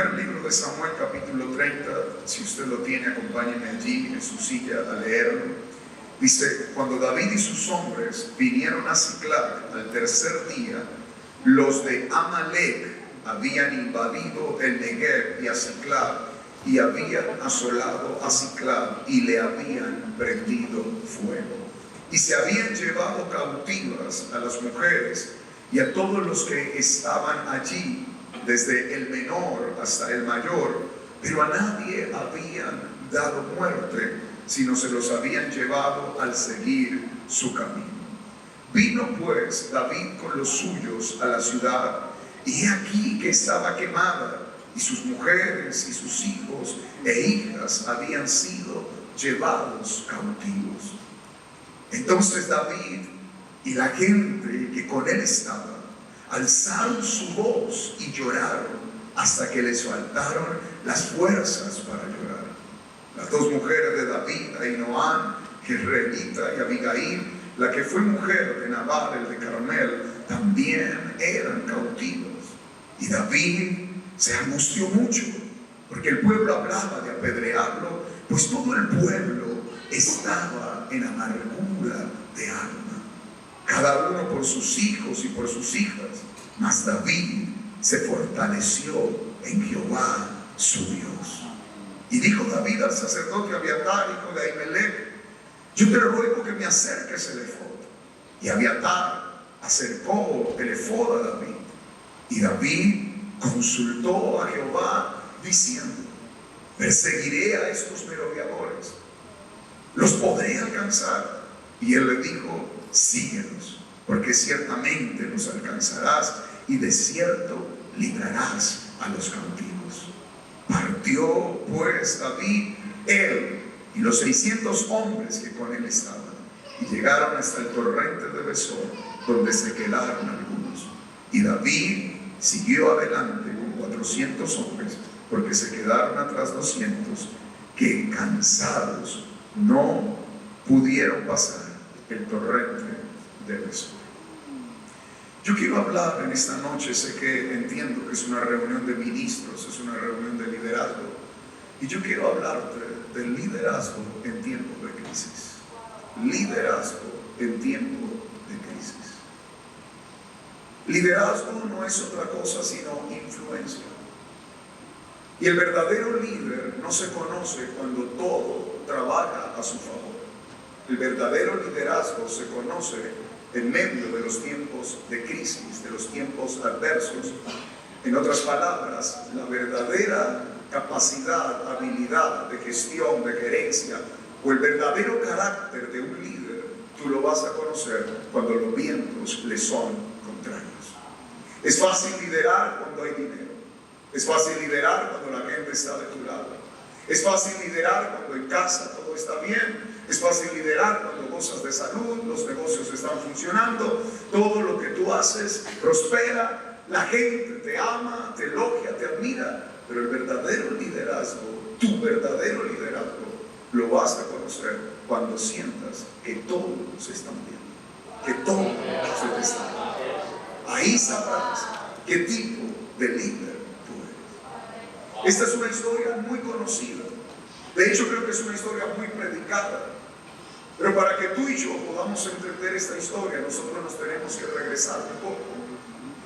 primer libro de Samuel, capítulo 30, si usted lo tiene, acompáñeme allí en su silla a leerlo. Dice: cuando David y sus hombres vinieron a Siclag al tercer día, los de Amalec habían invadido el Negev y a Siclag, y habían asolado a Siclag y le habían prendido fuego. Y se habían llevado cautivas a las mujeres y a todos los que estaban allí, desde el menor hasta el mayor, pero a nadie habían dado muerte, sino se los habían llevado al seguir su camino. Vino pues David con los suyos a la ciudad, y he aquí que estaba quemada, y sus mujeres y sus hijos e hijas habían sido llevados cautivos. Entonces David y la gente que con él estaba alzaron su voz y lloraron hasta que les faltaron las fuerzas para llorar. Las dos mujeres de David, Ahinoam, Jezreelita, y Abigail, la que fue mujer de Nabal, el de Carmel, también eran cautivas. Y David se angustió mucho, porque el pueblo hablaba de apedrearlo, pues todo el pueblo estaba en amargura de alma, cada uno por sus hijos y por sus hijas. Mas David se fortaleció en Jehová su Dios. Y dijo David al sacerdote Abiatar, hijo de Ahimelech: yo te ruego que me acerques el efod. Y Abiatar acercó el efod a David. Y David consultó a Jehová diciendo: perseguiré a estos merodeadores, ¿los podré alcanzar? Y él le dijo: síguelos, porque ciertamente los alcanzarás y de cierto librarás a los cautivos. Partió pues David, él y los 600 hombres que con él estaban, y llegaron hasta el torrente de Besor, donde se quedaron algunos. Y David siguió adelante con 400 hombres, porque se quedaron atrás 200, que cansados no pudieron pasar el torrente de Besor. Yo quiero hablar en esta noche, sé que entiendo que es una reunión de ministros, es una reunión de liderazgo, y yo quiero hablarte del liderazgo en tiempo de crisis. Liderazgo en tiempo de crisis. Liderazgo no es otra cosa sino influencia. Y el verdadero líder no se conoce cuando todo trabaja a su favor. El verdadero liderazgo se conoce en medio de los tiempos de crisis, de los tiempos adversos. En otras palabras, la verdadera capacidad, habilidad de gestión, de gerencia, o el verdadero carácter de un líder, tú lo vas a conocer cuando los vientos le son contrarios. Es fácil liderar cuando hay dinero. Es fácil liderar cuando la gente está de tu lado. Es fácil liderar cuando en casa todo está bien. Es fácil liderar cuando gozas de salud, los negocios están funcionando, todo lo que tú haces prospera, la gente te ama, te elogia, te admira. Pero el verdadero liderazgo, tu verdadero liderazgo, lo vas a conocer cuando sientas que todos se están viendo, que todo se te está viendo. Ahí sabrás qué tipo de líder tú eres. Esta es una historia muy conocida. De hecho, creo que es una historia muy predicada. Pero para que tú y yo podamos entender esta historia, nosotros nos tenemos que regresar un poco.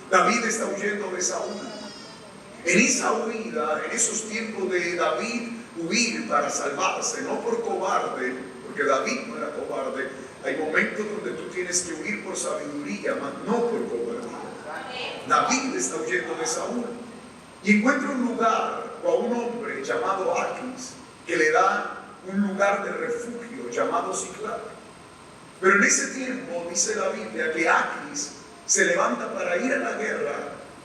David está huyendo de Saúl. En esa huida, en esos tiempos de David huir para salvarse, no por cobarde, porque David no era cobarde. Hay momentos donde tú tienes que huir por sabiduría, mas no por cobardía. David está huyendo de Saúl y encuentra un lugar o a un hombre llamado Aquis, que le da un lugar de refugio llamado Siclag. Pero en ese tiempo dice la Biblia que Aquis se levanta para ir a la guerra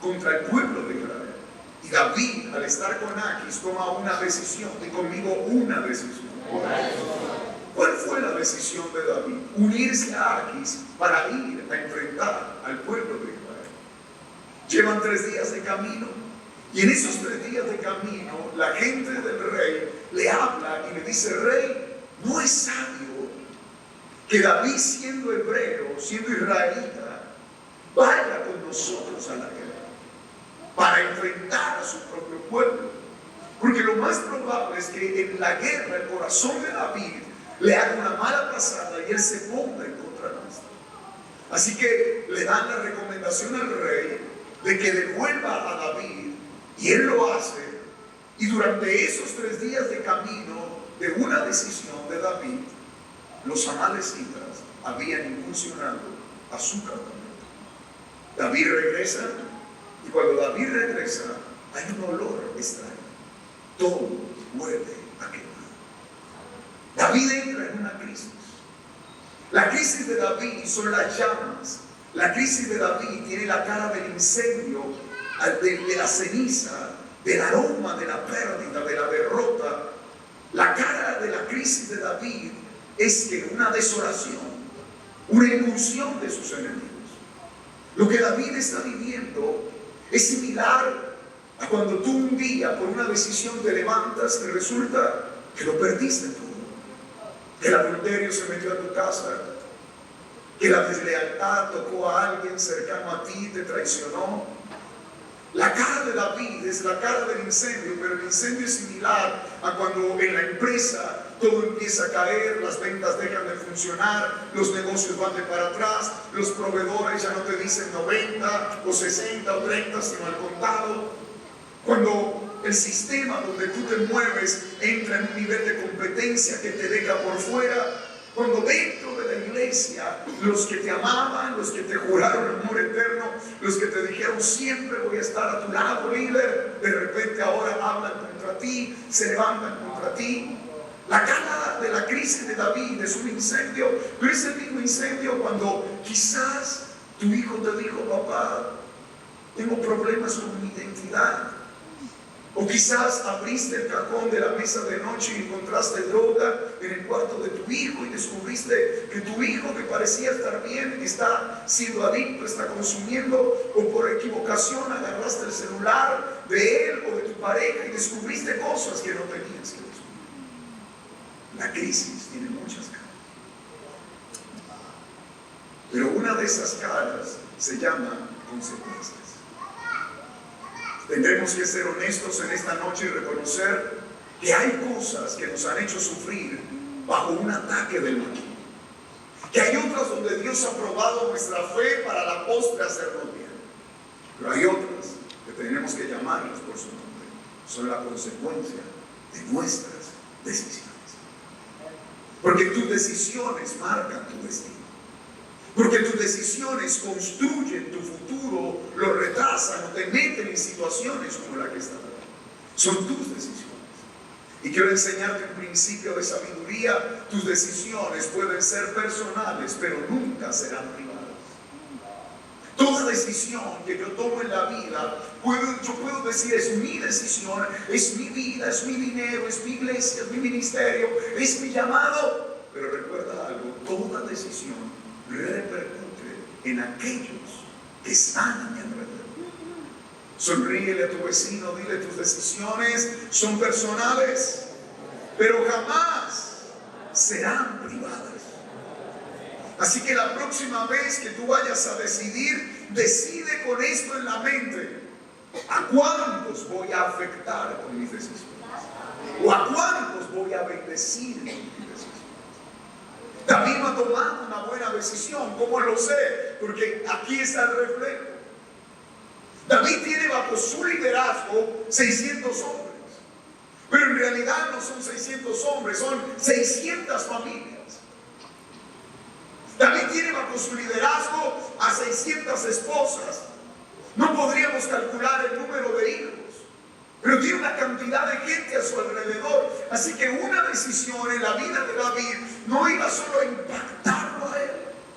contra el pueblo de Israel. Y David, al estar con Aquis, toma una decisión. Y conmigo, una decisión. ¿Cuál fue la decisión de David? Unirse a Aquis para ir a enfrentar al pueblo de Israel. Llevan 3 días de camino. Y en esos 3 días de camino, la gente del rey le habla y le dice: rey, no es sabio que David, siendo hebreo, siendo israelita, vaya con nosotros a la guerra. para enfrentar a su propio pueblo. Porque lo más probable es que en la guerra el corazón de David le haga una mala pasada y él se ponga en contra nuestra. Así que le dan la recomendación al rey de que devuelva a David, y él lo hace. Y durante esos 3 días de camino de una decisión de David, los amalecitas habían incursionado a su campamento. David regresa, y cuando David regresa hay un olor extraño. Todo huele a quemado. David entra en una crisis. La crisis de David son las llamas. La crisis de David tiene la cara del incendio, de la ceniza, del aroma, de la pérdida, de la derrota. La cara de la crisis de David es que una desolación, una incursión de sus enemigos. Lo que David está viviendo es similar a cuando tú un día por una decisión te levantas y resulta que lo perdiste todo. Que el adulterio se metió a tu casa, que la deslealtad tocó a alguien cercano a ti y te traicionó. La cara de David es la cara del incendio, pero el incendio es similar a cuando en la empresa todo empieza a caer, las ventas dejan de funcionar, los negocios van de para atrás, los proveedores ya no te dicen 90 o 60 o 30, sino al contado. Cuando el sistema donde tú te mueves entra en un nivel de competencia que te deja por fuera. Cuando dentro de la iglesia, los que te amaban, los que te juraron amor eterno, los que te dijeron siempre voy a estar a tu lado, líder, de repente ahora hablan contra ti, se levantan contra ti. La cara de la crisis de David es un incendio, pero es el mismo incendio cuando quizás tu hijo te dijo, papá, tengo problemas con mi identidad. O quizás abriste el cajón de la mesa de noche y encontraste droga en el cuarto de tu hijo y descubriste que tu hijo, que parecía estar bien, está siendo adicto, está consumiendo, o por equivocación agarraste el celular de él o de tu pareja y descubriste cosas que no tenías que descubrir. La crisis tiene muchas caras, pero una de esas caras se llama consecuencias. Tendremos que ser honestos en esta noche y reconocer que hay cosas que nos han hecho sufrir bajo un ataque del maligno. Que hay otras donde Dios ha probado nuestra fe para la postre hacernos bien. Pero hay otras que tenemos que llamarlas por su nombre. Son la consecuencia de nuestras decisiones. Porque tus decisiones marcan tu destino. Porque tus decisiones construyen tu futuro, lo retrasan o te meten en situaciones como la que estás. Son tus decisiones. Y quiero enseñarte un principio de sabiduría. Tus decisiones pueden ser personales, pero nunca serán privadas. Toda decisión que yo tomo en la vida, yo puedo decir, es mi decisión, es mi vida, es mi dinero, es mi iglesia, es mi ministerio, es mi llamado. Pero recuerda algo, toda decisión repercute en aquellos que están a mi alrededor. Sonríele a tu vecino, dile, tus decisiones son personales, pero jamás serán privadas. Así que la próxima vez que tú vayas a decidir, decide con esto en la mente: ¿a cuántos voy a afectar con mis decisiones? ¿O a cuántos voy a bendecir con mis decisiones? David no ha tomado una buena decisión. ¿Cómo lo sé? Porque aquí está el reflejo. David tiene bajo su liderazgo 600 hombres, pero en realidad no son 600 hombres, son 600 familias. David tiene bajo su liderazgo a 600 esposas. No podríamos calcular el número de hijos, pero tiene una cantidad de gente a su alrededor. Así que una decisión en la vida de David no iba solo a impactarlo a él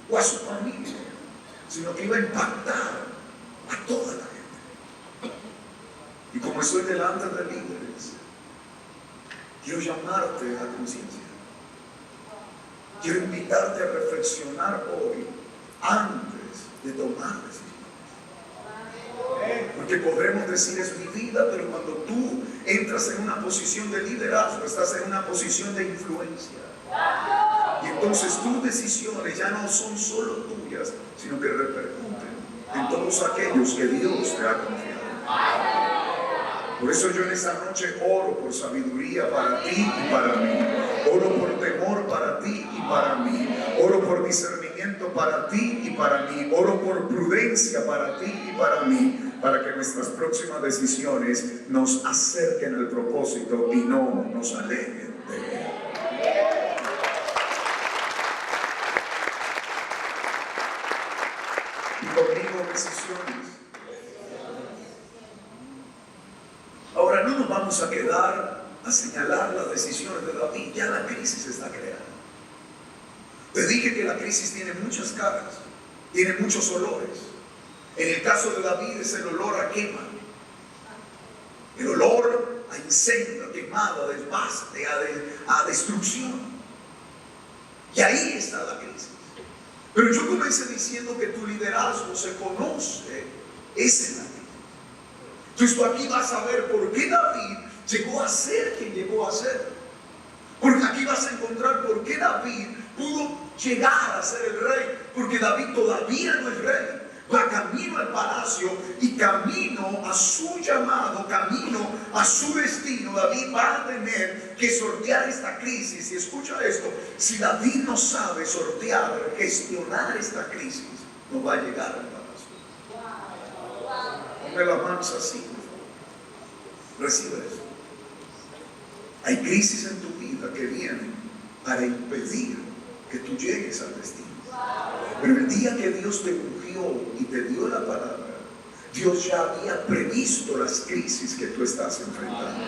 o a su familia, sino que iba a impactar a toda la gente. Y como estoy delante de líderes, quiero llamarte a conciencia. Quiero invitarte a reflexionar hoy antes de tomar decisiones. Porque podremos decir es mi vida, pero cuando tú entras en una posición de liderazgo, estás en una posición de influencia. Y entonces tus decisiones ya no son solo tuyas, sino que repercuten en todos aquellos que Dios te ha confiado. Por eso yo en esta noche oro por sabiduría para ti y para mí. Oro por temor para ti y para mí. Oro por discernimiento para ti y para mí. Oro por prudencia para ti y para mí, para que nuestras próximas decisiones nos acerquen al propósito y no nos alejen de él. Y conmigo decisiones. Ahora no nos vamos a quedar a señalar las decisiones de David. Ya la crisis está creada. Te dije que la crisis tiene muchas caras, tiene muchos olores. En el caso de David es el olor a quema, el olor a incendio, a quemado, a desbaste, a destrucción. Y ahí está la crisis. Pero yo comencé diciendo que tu liderazgo se conoce, es en la crisis. Entonces tú aquí vas a ver por qué David llegó a ser quien llegó a ser. Porque aquí vas a encontrar por qué David pudo llegar a ser el rey. Porque David todavía no es rey. Va camino al palacio y camino a su llamado, camino a su destino. David va a tener que sortear esta crisis. Y escucha esto, si David no sabe sortear, gestionar esta crisis, no va a llegar al palacio. Ponme las manos así, por favor. Recibe eso. Hay crisis en tu vida que vienen para impedir que tú llegues al destino. Pero el día que Dios te ungió y te dio la palabra, Dios ya había previsto las crisis que tú estás enfrentando.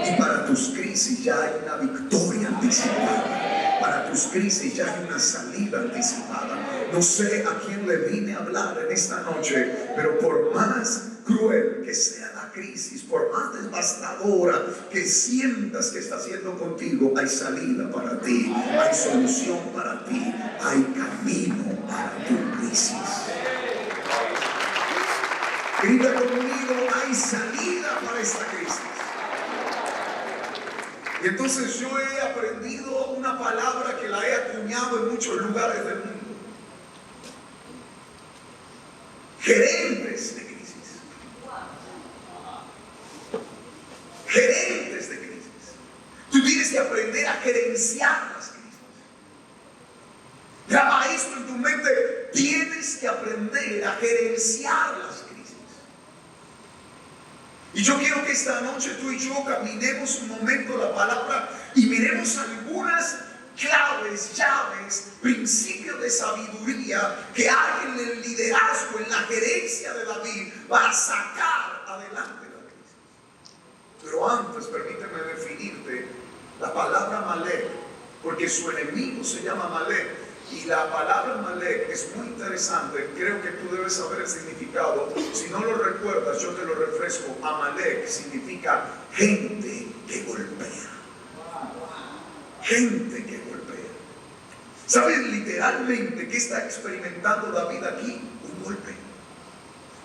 Y para tus crisis ya hay una victoria anticipada. Para tus crisis ya hay una salida anticipada. No sé a quién le vine a hablar en esta noche, pero por más cruel que sea la crisis, por más devastadora que sientas que está haciendo contigo, hay salida para ti, hay solución para ti, hay camino para tu crisis. Grita conmigo, hay salida para esta crisis. Y entonces yo he aprendido una palabra que la he acuñado en muchos lugares del mundo. Gerentes de crisis. Gerentes de crisis. Tú tienes que aprender a gerenciar las crisis. Graba esto en tu mente. Tienes que aprender a gerenciar las crisis. Y yo quiero que esta noche tú y yo caminemos un momento la palabra y miremos algunas claves, llaves, principios de sabiduría que hay en el liderazgo, en la gerencia de David para sacar adelante la crisis. Pero antes permíteme definirte la palabra Malek, porque su enemigo se llama Malek. Y la palabra Malek es muy interesante, creo que tú debes saber el significado. Si no lo recuerdas, yo te lo refresco. Amalek significa gente que golpea. Gente que golpea. ¿Sabes literalmente qué está experimentando David aquí? Un golpe.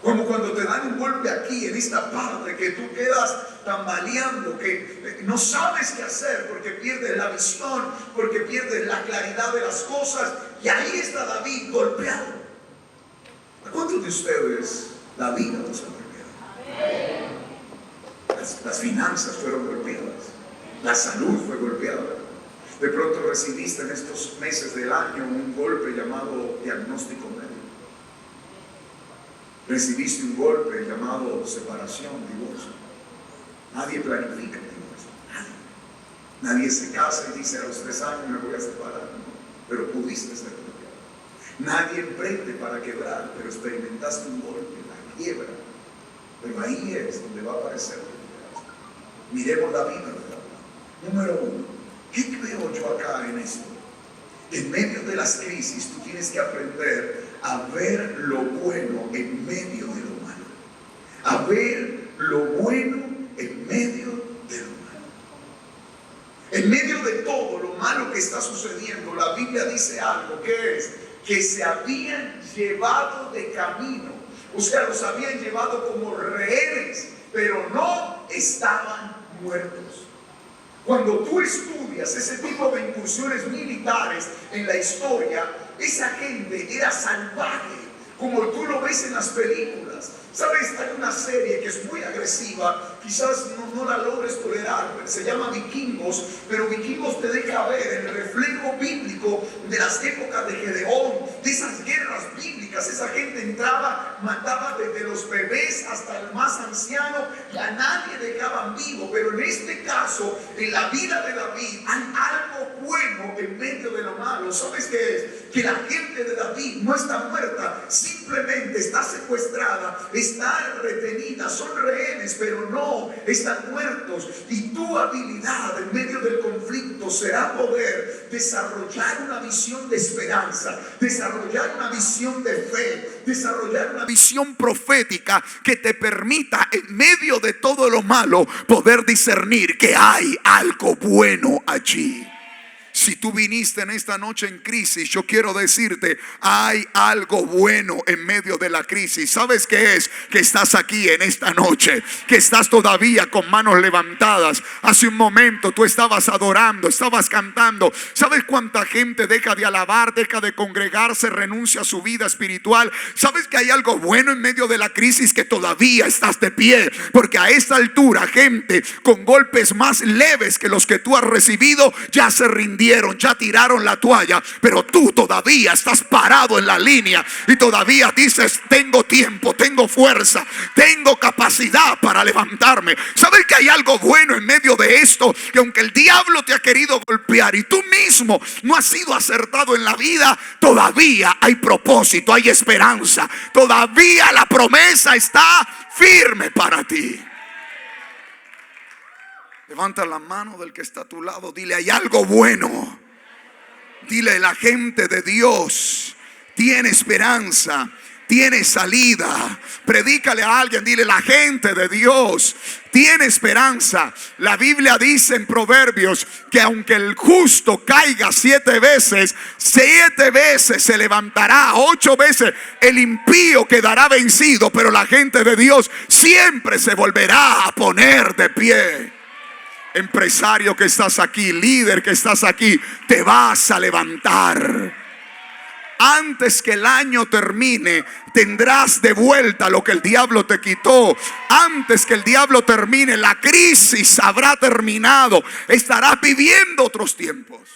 Como cuando te dan un golpe aquí, en esta parte, que tú quedas tambaleando, que no sabes qué hacer porque pierdes la visión, porque pierdes la claridad de las cosas. Y ahí está David golpeado. ¿A cuántos de ustedes la vida los ha golpeado? Las finanzas fueron golpeadas, la salud fue golpeada. De pronto recibiste en estos meses del año un golpe llamado diagnóstico médico. Recibiste un golpe llamado separación, divorcio. Nadie planifica el divorcio, nadie se casa y dice a los 3 años me voy a separar, no, pero pudiste ser golpeado. Nadie emprende para quebrar, pero experimentaste un golpe, la quiebra. Pero ahí es donde va a aparecer el liderazgo. Miremos la vida de David. Número 1, ¿qué veo yo acá en esto? En medio de las crisis tú tienes que aprender a ver lo bueno en medio de lo malo. A ver lo bueno en medio de lo malo. En medio de todo lo malo que está sucediendo, la Biblia dice algo, que es que se habían llevado de camino. O sea, los habían llevado como rehenes, pero no estaban muertos. Cuando tú estudias ese tipo de incursiones militares en la historia, esa gente era salvaje, como tú lo ves en las películas. Sabes, hay una serie que es muy agresiva, quizás no la logres tolerar, se llama Vikingos, pero Vikingos te deja ver el reflejo bíblico de las épocas de Gedeón, de esas guerras bíblicas. Esa gente entraba, mataba desde los bebés hasta el más anciano y a nadie dejaban vivo. Pero en este caso, en la vida de David, hay algo bueno en medio de lo malo. ¿Sabes qué es? Que la gente de David no está muerta, simplemente está secuestrada, está retenida, son rehenes, pero no están muertos. Y tu habilidad en medio del conflicto será poder desarrollar una visión de esperanza, desarrollar una visión de fe, desarrollar una visión profética que te permita en medio de todo lo malo poder discernir que hay algo bueno allí. Si tú viniste en esta noche en crisis, yo quiero decirte, hay algo bueno en medio de la crisis. ¿Sabes qué es? Que estás aquí en esta noche, que estás todavía con manos levantadas. Hace un momento tú estabas adorando, estabas cantando. ¿Sabes cuánta gente deja de alabar, deja de congregarse, renuncia a su vida espiritual? ¿Sabes que hay algo bueno en medio de la crisis? Que todavía estás de pie, porque a esta altura gente con golpes más leves que los que tú has recibido ya se rindieron, ya tiraron la toalla, pero tú todavía estás parado en la línea y todavía dices: tengo tiempo, tengo fuerza, tengo capacidad para levantarme. ¿Sabes que hay algo bueno en medio de esto? Que aunque el diablo te ha querido golpear y tú mismo no has sido acertado en la vida, todavía hay propósito, hay esperanza, todavía la promesa está firme para ti. Levanta la mano del que está a tu lado, dile: hay algo bueno. Dile: la gente de Dios tiene esperanza, tiene salida. Predícale a alguien, dile: la gente de Dios tiene esperanza. La Biblia dice en Proverbios que aunque el justo caiga 7 veces, 7 veces se levantará, 8 veces el impío quedará vencido, pero la gente de Dios siempre se volverá a poner de pie. Empresario que estás aquí, líder que estás aquí, te vas a levantar. Antes que el año termine, tendrás de vuelta lo que el diablo te quitó. Antes que el diablo termine, la crisis habrá terminado. Estarás viviendo otros tiempos.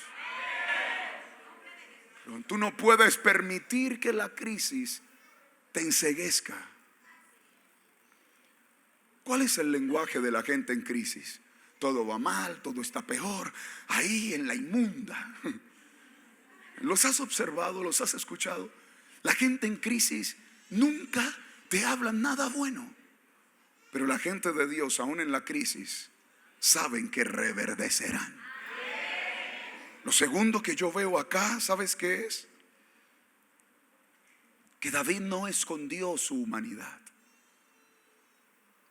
Pero tú no puedes permitir que la crisis te enceguezca. ¿Cuál es el lenguaje de la gente en crisis? Todo va mal, todo está peor, ahí en la inmunda. ¿Los has observado? ¿Los has escuchado? La gente en crisis nunca te habla nada bueno. Pero la gente de Dios, aún en la crisis, saben que reverdecerán. Lo segundo que yo veo acá, ¿sabes qué es? Que David no escondió su humanidad.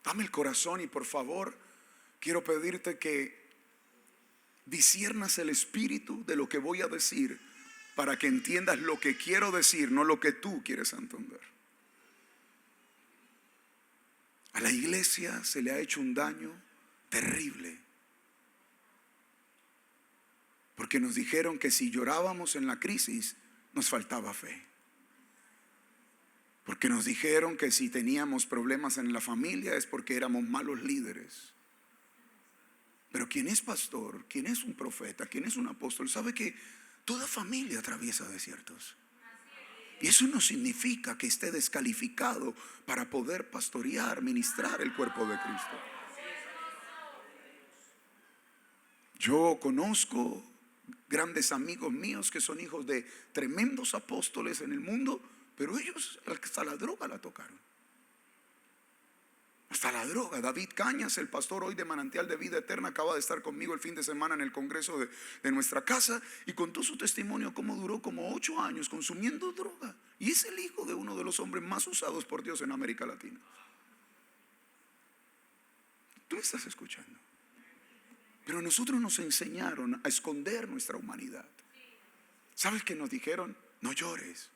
Dame el corazón y por favor, quiero pedirte que disiernas el espíritu de lo que voy a decir, para que entiendas lo que quiero decir, no lo que tú quieres entender. A la iglesia se le ha hecho un daño terrible, porque nos dijeron que si llorábamos en la crisis nos faltaba fe. Porque nos dijeron que si teníamos problemas en la familia es porque éramos malos líderes. Pero quien es pastor, quien es un profeta, quien es un apóstol, sabe que toda familia atraviesa desiertos. Y eso no significa que esté descalificado para poder pastorear, ministrar el cuerpo de Cristo. Yo conozco grandes amigos míos que son hijos de tremendos apóstoles en el mundo, pero ellos hasta la droga la tocaron. Hasta la droga. David Cañas, el pastor hoy de Manantial de Vida Eterna, acaba de estar conmigo el fin de semana en el congreso de nuestra casa y contó su testimonio cómo duró como 8 años consumiendo droga. Y es el hijo de uno de los hombres más usados por Dios en América Latina. Tú me estás escuchando. Pero nosotros nos enseñaron a esconder nuestra humanidad. ¿Sabes qué nos dijeron? No llores.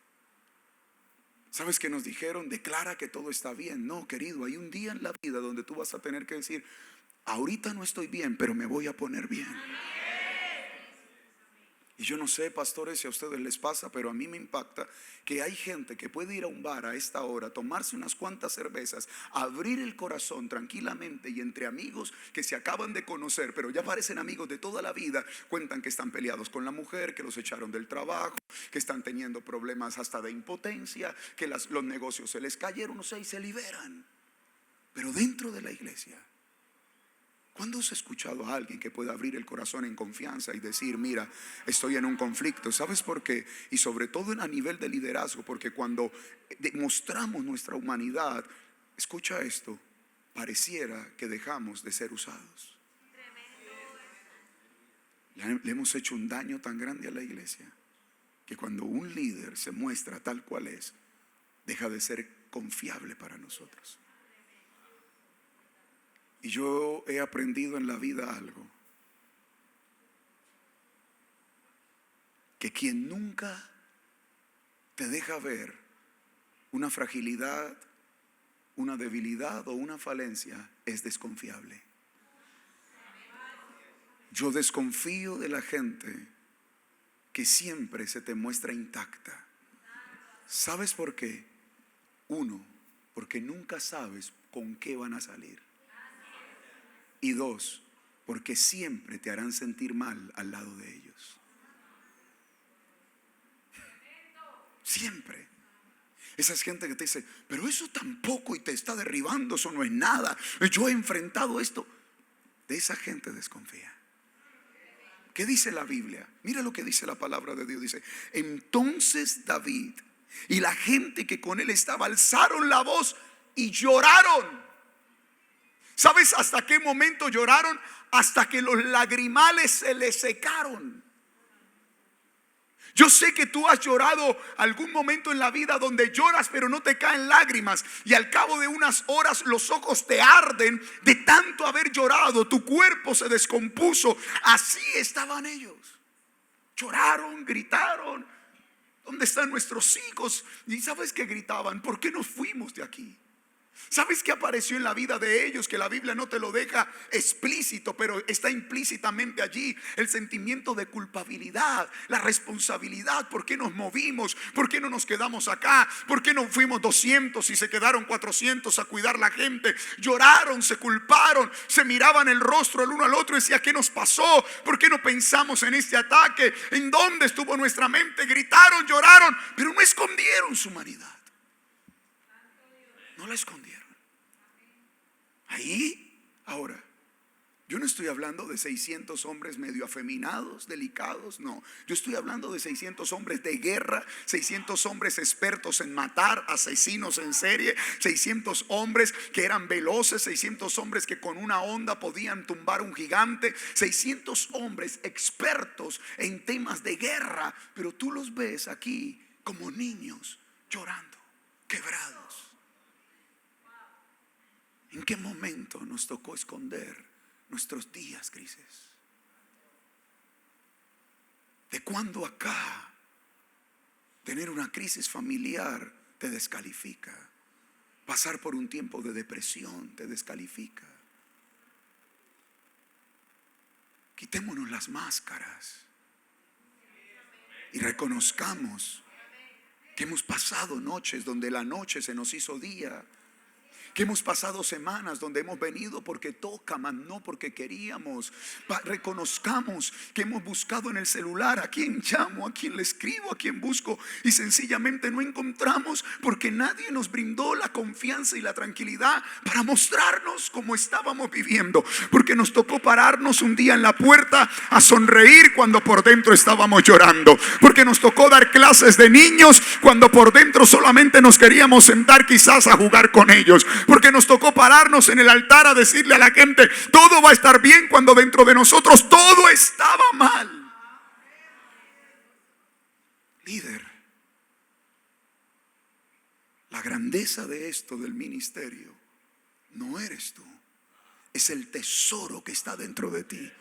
¿Sabes qué nos dijeron? Declara que todo está bien. No, querido, hay un día en la vida donde tú vas a tener que decir: ahorita no estoy bien, pero me voy a poner bien. Y yo no sé, pastores, si a ustedes les pasa, pero a mí me impacta que hay gente que puede ir a un bar a esta hora, tomarse unas cuantas cervezas, abrir el corazón tranquilamente y entre amigos que se acaban de conocer, pero ya parecen amigos de toda la vida, cuentan que están peleados con la mujer, que los echaron del trabajo, que están teniendo problemas hasta de impotencia, que los negocios se les cayeron, no sé, y se liberan. Pero dentro de la iglesia, ¿cuándo has escuchado a alguien que pueda abrir el corazón en confianza y decir, mira, estoy en un conflicto? ¿Sabes por qué? Y sobre todo a nivel de liderazgo, porque cuando demostramos nuestra humanidad, escucha esto, pareciera que dejamos de ser usados. Le hemos hecho un daño tan grande a la iglesia que cuando un líder se muestra tal cual es, deja de ser confiable para nosotros. Y yo he aprendido en la vida algo, que quien nunca te deja ver una fragilidad, una debilidad o una falencia es desconfiable. Yo desconfío de la gente que siempre se te muestra intacta. ¿Sabes por qué? Uno, porque nunca sabes con qué van a salir. Y dos, porque siempre te harán sentir mal al lado de ellos. Siempre. Esa es gente que te dice, pero eso tampoco y te está derribando, eso no es nada. Yo he enfrentado esto. De esa gente desconfía. ¿Qué dice la Biblia? Mira lo que dice la palabra de Dios. Dice, entonces David y la gente que con él estaba alzaron la voz y lloraron. ¿Sabes hasta qué momento lloraron? Hasta que los lagrimales se les secaron. Yo sé que tú has llorado algún momento en la vida donde lloras pero no te caen lágrimas, y al cabo de unas horas los ojos te arden de tanto haber llorado, tu cuerpo se descompuso. Así estaban ellos. Lloraron, gritaron, ¿dónde están nuestros hijos? Y ¿sabes qué gritaban? ¿Por qué nos fuimos de aquí? ¿Sabes qué apareció en la vida de ellos? Que la Biblia no te lo deja explícito, pero está implícitamente allí. El sentimiento de culpabilidad, la responsabilidad. ¿Por qué nos movimos? ¿Por qué no nos quedamos acá? ¿Por qué no fuimos 200 y se quedaron 400 a cuidar la gente? Lloraron, se culparon, se miraban el rostro el uno al otro y decían, ¿qué nos pasó? ¿Por qué no pensamos en este ataque? ¿En dónde estuvo nuestra mente? Gritaron, lloraron, pero no escondieron su humanidad. No la escondieron. Ahí, ahora, yo no estoy hablando de 600 hombres medio afeminados, delicados, no. Yo estoy hablando de 600 hombres de guerra, 600 hombres expertos en matar, asesinos en serie, 600 hombres que eran veloces, 600 hombres que con una onda podían tumbar un gigante, 600 hombres expertos en temas de guerra, pero tú los ves aquí como niños llorando, quebrados. ¿En qué momento nos tocó esconder nuestros días grises? ¿De cuándo acá tener una crisis familiar te descalifica? Pasar por un tiempo de depresión te descalifica. Quitémonos las máscaras y reconozcamos que hemos pasado noches donde la noche se nos hizo día, que hemos pasado semanas donde hemos venido porque toca, mas no porque queríamos. Reconozcamos que hemos buscado en el celular a quién llamo, a quién le escribo, a quién busco, y sencillamente no encontramos porque nadie nos brindó la confianza y la tranquilidad para mostrarnos cómo estábamos viviendo, porque nos tocó pararnos un día en la puerta a sonreír cuando por dentro estábamos llorando, porque nos tocó dar clases de niños cuando por dentro solamente nos queríamos sentar quizás a jugar con ellos, porque nos tocó pararnos en el altar a decirle a la gente, todo va a estar bien, cuando dentro de nosotros todo estaba mal. Líder, la grandeza de esto del ministerio no eres tú, es el tesoro que está dentro de ti.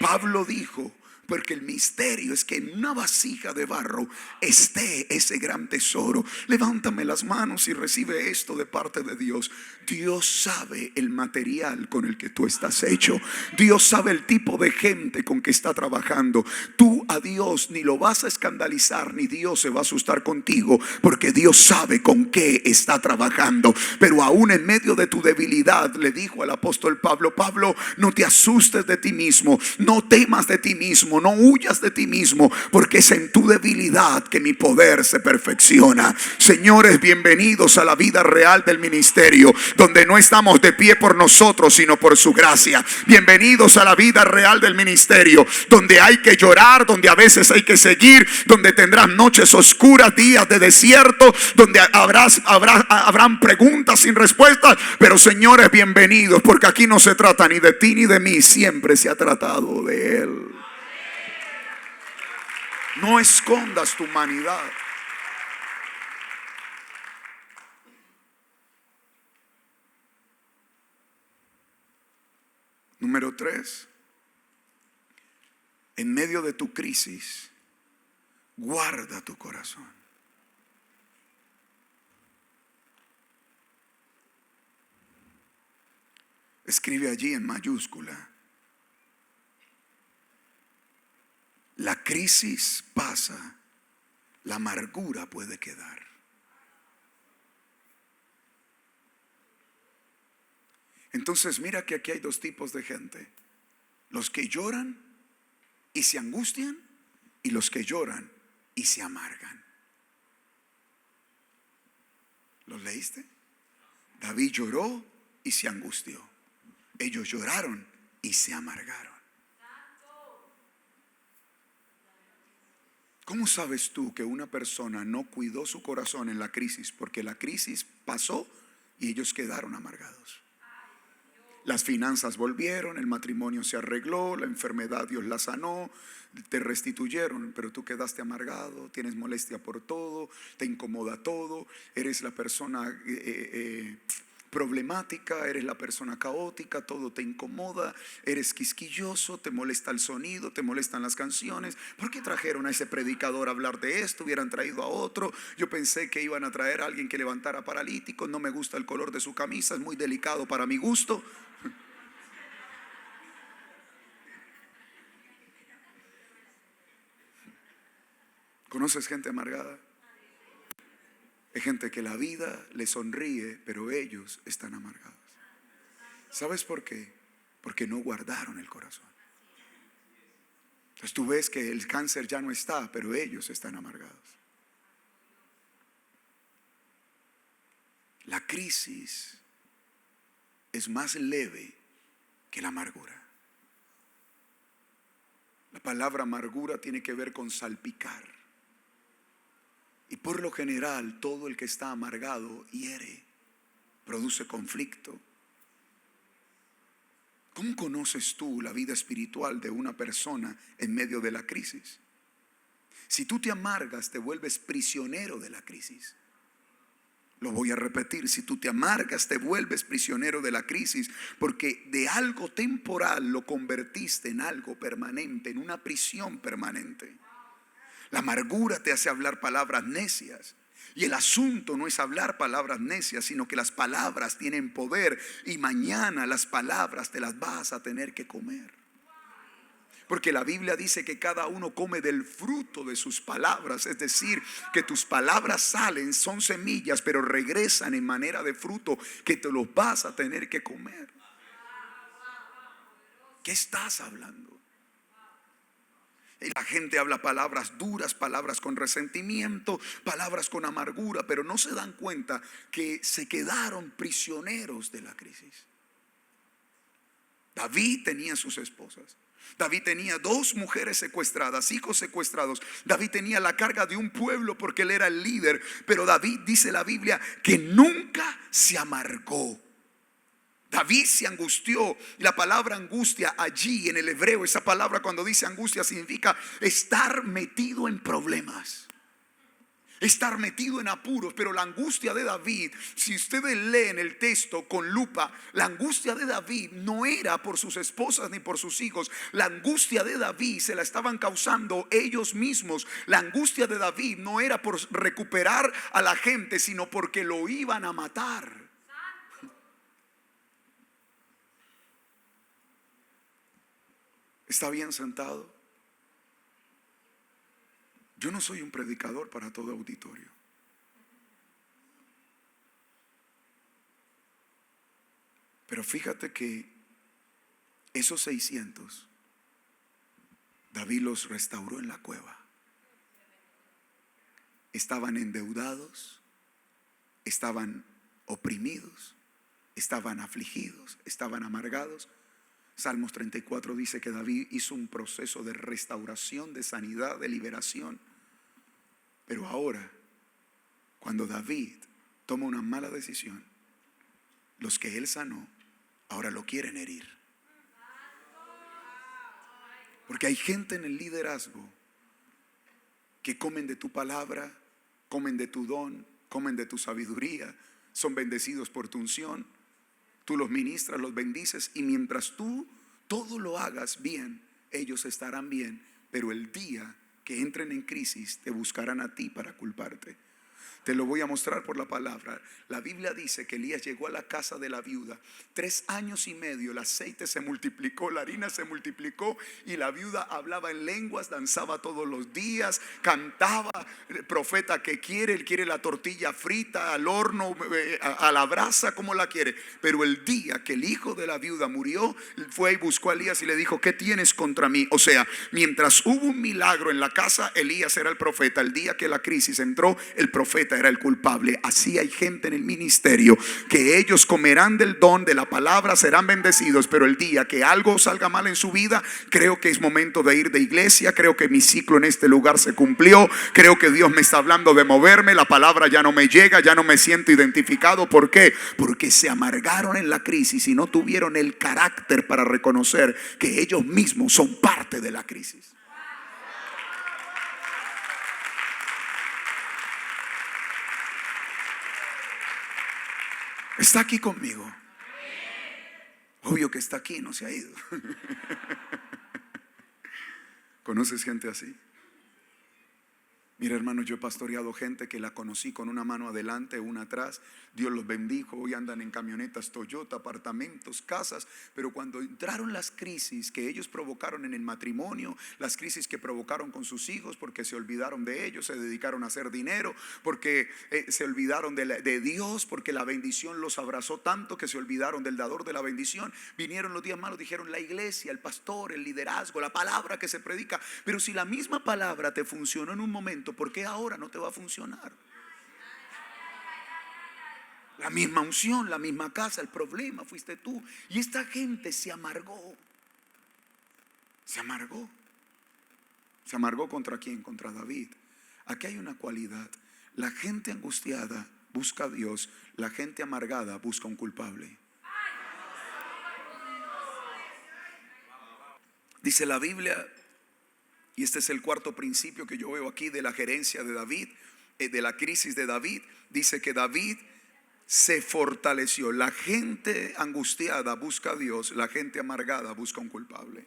Pablo dijo, porque el misterio es que en una vasija de barro esté ese gran tesoro. Levántame las manos y recibe esto de parte de Dios. Dios sabe el material con el que tú estás hecho. Dios sabe el tipo de gente con que está trabajando. Tú a Dios ni lo vas a escandalizar, ni Dios se va a asustar contigo, porque Dios sabe con qué está trabajando. Pero aún en medio de tu debilidad, le dijo al apóstol Pablo: Pablo, no te asustes de ti mismo, no temas de ti mismo, no huyas de ti mismo, porque es en tu debilidad que mi poder se perfecciona. Señores, bienvenidos a la vida real del ministerio, donde no estamos de pie por nosotros, sino por su gracia. Bienvenidos a la vida real del ministerio, donde hay que llorar, donde a veces hay que seguir, donde tendrás noches oscuras, días de desierto, donde habrán preguntas sin respuestas. Pero señores, bienvenidos, porque aquí no se trata ni de ti ni de mí, siempre se ha tratado de Él. No escondas tu humanidad. Número 3. En medio de tu crisis, guarda tu corazón. Escribe allí en mayúscula: la crisis pasa, la amargura puede quedar. Entonces mira que aquí hay dos tipos de gente: los que lloran y se angustian, y los que lloran y se amargan. ¿Los leíste? David lloró y se angustió. Ellos lloraron y se amargaron. ¿Cómo sabes tú que una persona no cuidó su corazón en la crisis? Porque la crisis pasó y ellos quedaron amargados. Las finanzas volvieron, el matrimonio se arregló, la enfermedad Dios la sanó, te restituyeron, pero tú quedaste amargado, tienes molestia por todo, te incomoda todo, eres la persona problemática, eres la persona caótica, todo te incomoda, eres quisquilloso, te molesta el sonido, te molestan las canciones. ¿Por qué trajeron a ese predicador a hablar de esto? Hubieran traído a otro. Yo pensé que iban a traer a alguien que levantara paralíticos. No me gusta el color de su camisa, es muy delicado para mi gusto. ¿Conoces gente amargada? Hay gente que la vida le sonríe, pero ellos están amargados. ¿Sabes por qué? Porque no guardaron el corazón. Entonces tú ves que el cáncer ya no está, pero ellos están amargados. La crisis es más leve que la amargura. La palabra amargura tiene que ver con salpicar. Y por lo general, todo el que está amargado hiere, produce conflicto. ¿Cómo conoces tú la vida espiritual de una persona en medio de la crisis? Si tú te amargas, te vuelves prisionero de la crisis. Lo voy a repetir: si tú te amargas, te vuelves prisionero de la crisis, porque de algo temporal lo convertiste en algo permanente, en una prisión permanente. La amargura te hace hablar palabras necias. Y el asunto no es hablar palabras necias, sino que las palabras tienen poder. Y mañana las palabras te las vas a tener que comer. Porque la Biblia dice que cada uno come del fruto de sus palabras. Es decir, que tus palabras salen, son semillas, pero regresan en manera de fruto que te los vas a tener que comer. ¿Qué estás hablando? Y la gente habla palabras duras, palabras con resentimiento, palabras con amargura, pero no se dan cuenta que se quedaron prisioneros de la crisis. David tenía sus esposas. David tenía 2 mujeres secuestradas, hijos secuestrados. David tenía la carga de un pueblo porque él era el líder. Pero David, dice la Biblia, que nunca se amargó. David se angustió. La palabra angustia allí en el hebreo, esa palabra cuando dice angustia significa estar metido en problemas. estar metido en apuros. Pero la angustia de David, si ustedes leen el texto con lupa, la angustia de David no era por sus esposas ni por sus hijos. La angustia de David se la estaban causando ellos mismos. La angustia de David no era por recuperar a la gente, sino porque lo iban a matar. ¿Está bien sentado? Yo no soy un predicador para todo auditorio. Pero fíjate que esos 600, David los restauró en la cueva. Estaban endeudados, estaban oprimidos, estaban afligidos, estaban amargados. Salmos 34 dice que David hizo un proceso de restauración, de sanidad, de liberación. Pero ahora, cuando David toma una mala decisión, los que él sanó, ahora lo quieren herir. Porque hay gente en el liderazgo que comen de tu palabra, comen de tu don, comen de tu sabiduría, son bendecidos por tu unción. Tú los ministras, los bendices, y mientras tú todo lo hagas bien, ellos estarán bien. Pero el día que entren en crisis, te buscarán a ti para culparte. Te lo voy a mostrar por la palabra. La Biblia dice que Elías llegó a la casa de la viuda. 3 años y medio el aceite se multiplicó, la harina se multiplicó, y la viuda hablaba en lenguas, danzaba todos los días, cantaba. El profeta, que quiere, él quiere la tortilla frita, al horno, a la brasa, como la quiere. Pero el día que el hijo de la viuda murió, fue y buscó a Elías y le dijo: ¿qué tienes contra mí? O sea, mientras hubo un milagro en la casa, Elías era el profeta. El día que la crisis entró, el profeta era el culpable. Así hay gente en el ministerio que ellos comerán del don de la palabra, serán bendecidos, pero el día que algo salga mal en su vida, creo que es momento de ir de iglesia, creo que mi ciclo en este lugar se cumplió, creo que Dios me está hablando de moverme, la palabra ya no me llega, ya no me siento identificado. ¿Por qué? Porque se amargaron en la crisis y no tuvieron el carácter para reconocer que ellos mismos son parte de la crisis. ¿Está aquí conmigo? Obvio que está aquí, no se ha ido. ¿Conoces gente así? Mira, hermano, yo he pastoreado gente que la conocí con una mano adelante, una atrás. Dios los bendijo, hoy andan en camionetas Toyota, apartamentos, casas. Pero cuando entraron las crisis que ellos provocaron en el matrimonio, las crisis que provocaron con sus hijos, porque se olvidaron de ellos, se dedicaron a hacer dinero, porque se olvidaron de Dios, porque la bendición los abrazó tanto que se olvidaron del dador de la bendición. Vinieron los días malos, dijeron: la iglesia, el pastor, el liderazgo, la palabra que se predica. Pero si la misma palabra te funcionó en un momento, ¿por qué ahora no te va a funcionar? La misma unción, la misma casa, el problema fuiste tú. Y esta gente se amargó. Se amargó. ¿Se amargó contra quién? Contra David. Aquí hay una cualidad: la gente angustiada busca a Dios, la gente amargada busca un culpable. Dice la Biblia, y este es el cuarto principio que yo veo aquí de la gerencia de David, de la crisis de David. Dice que David se fortaleció. La gente angustiada busca a Dios, la gente amargada busca un culpable.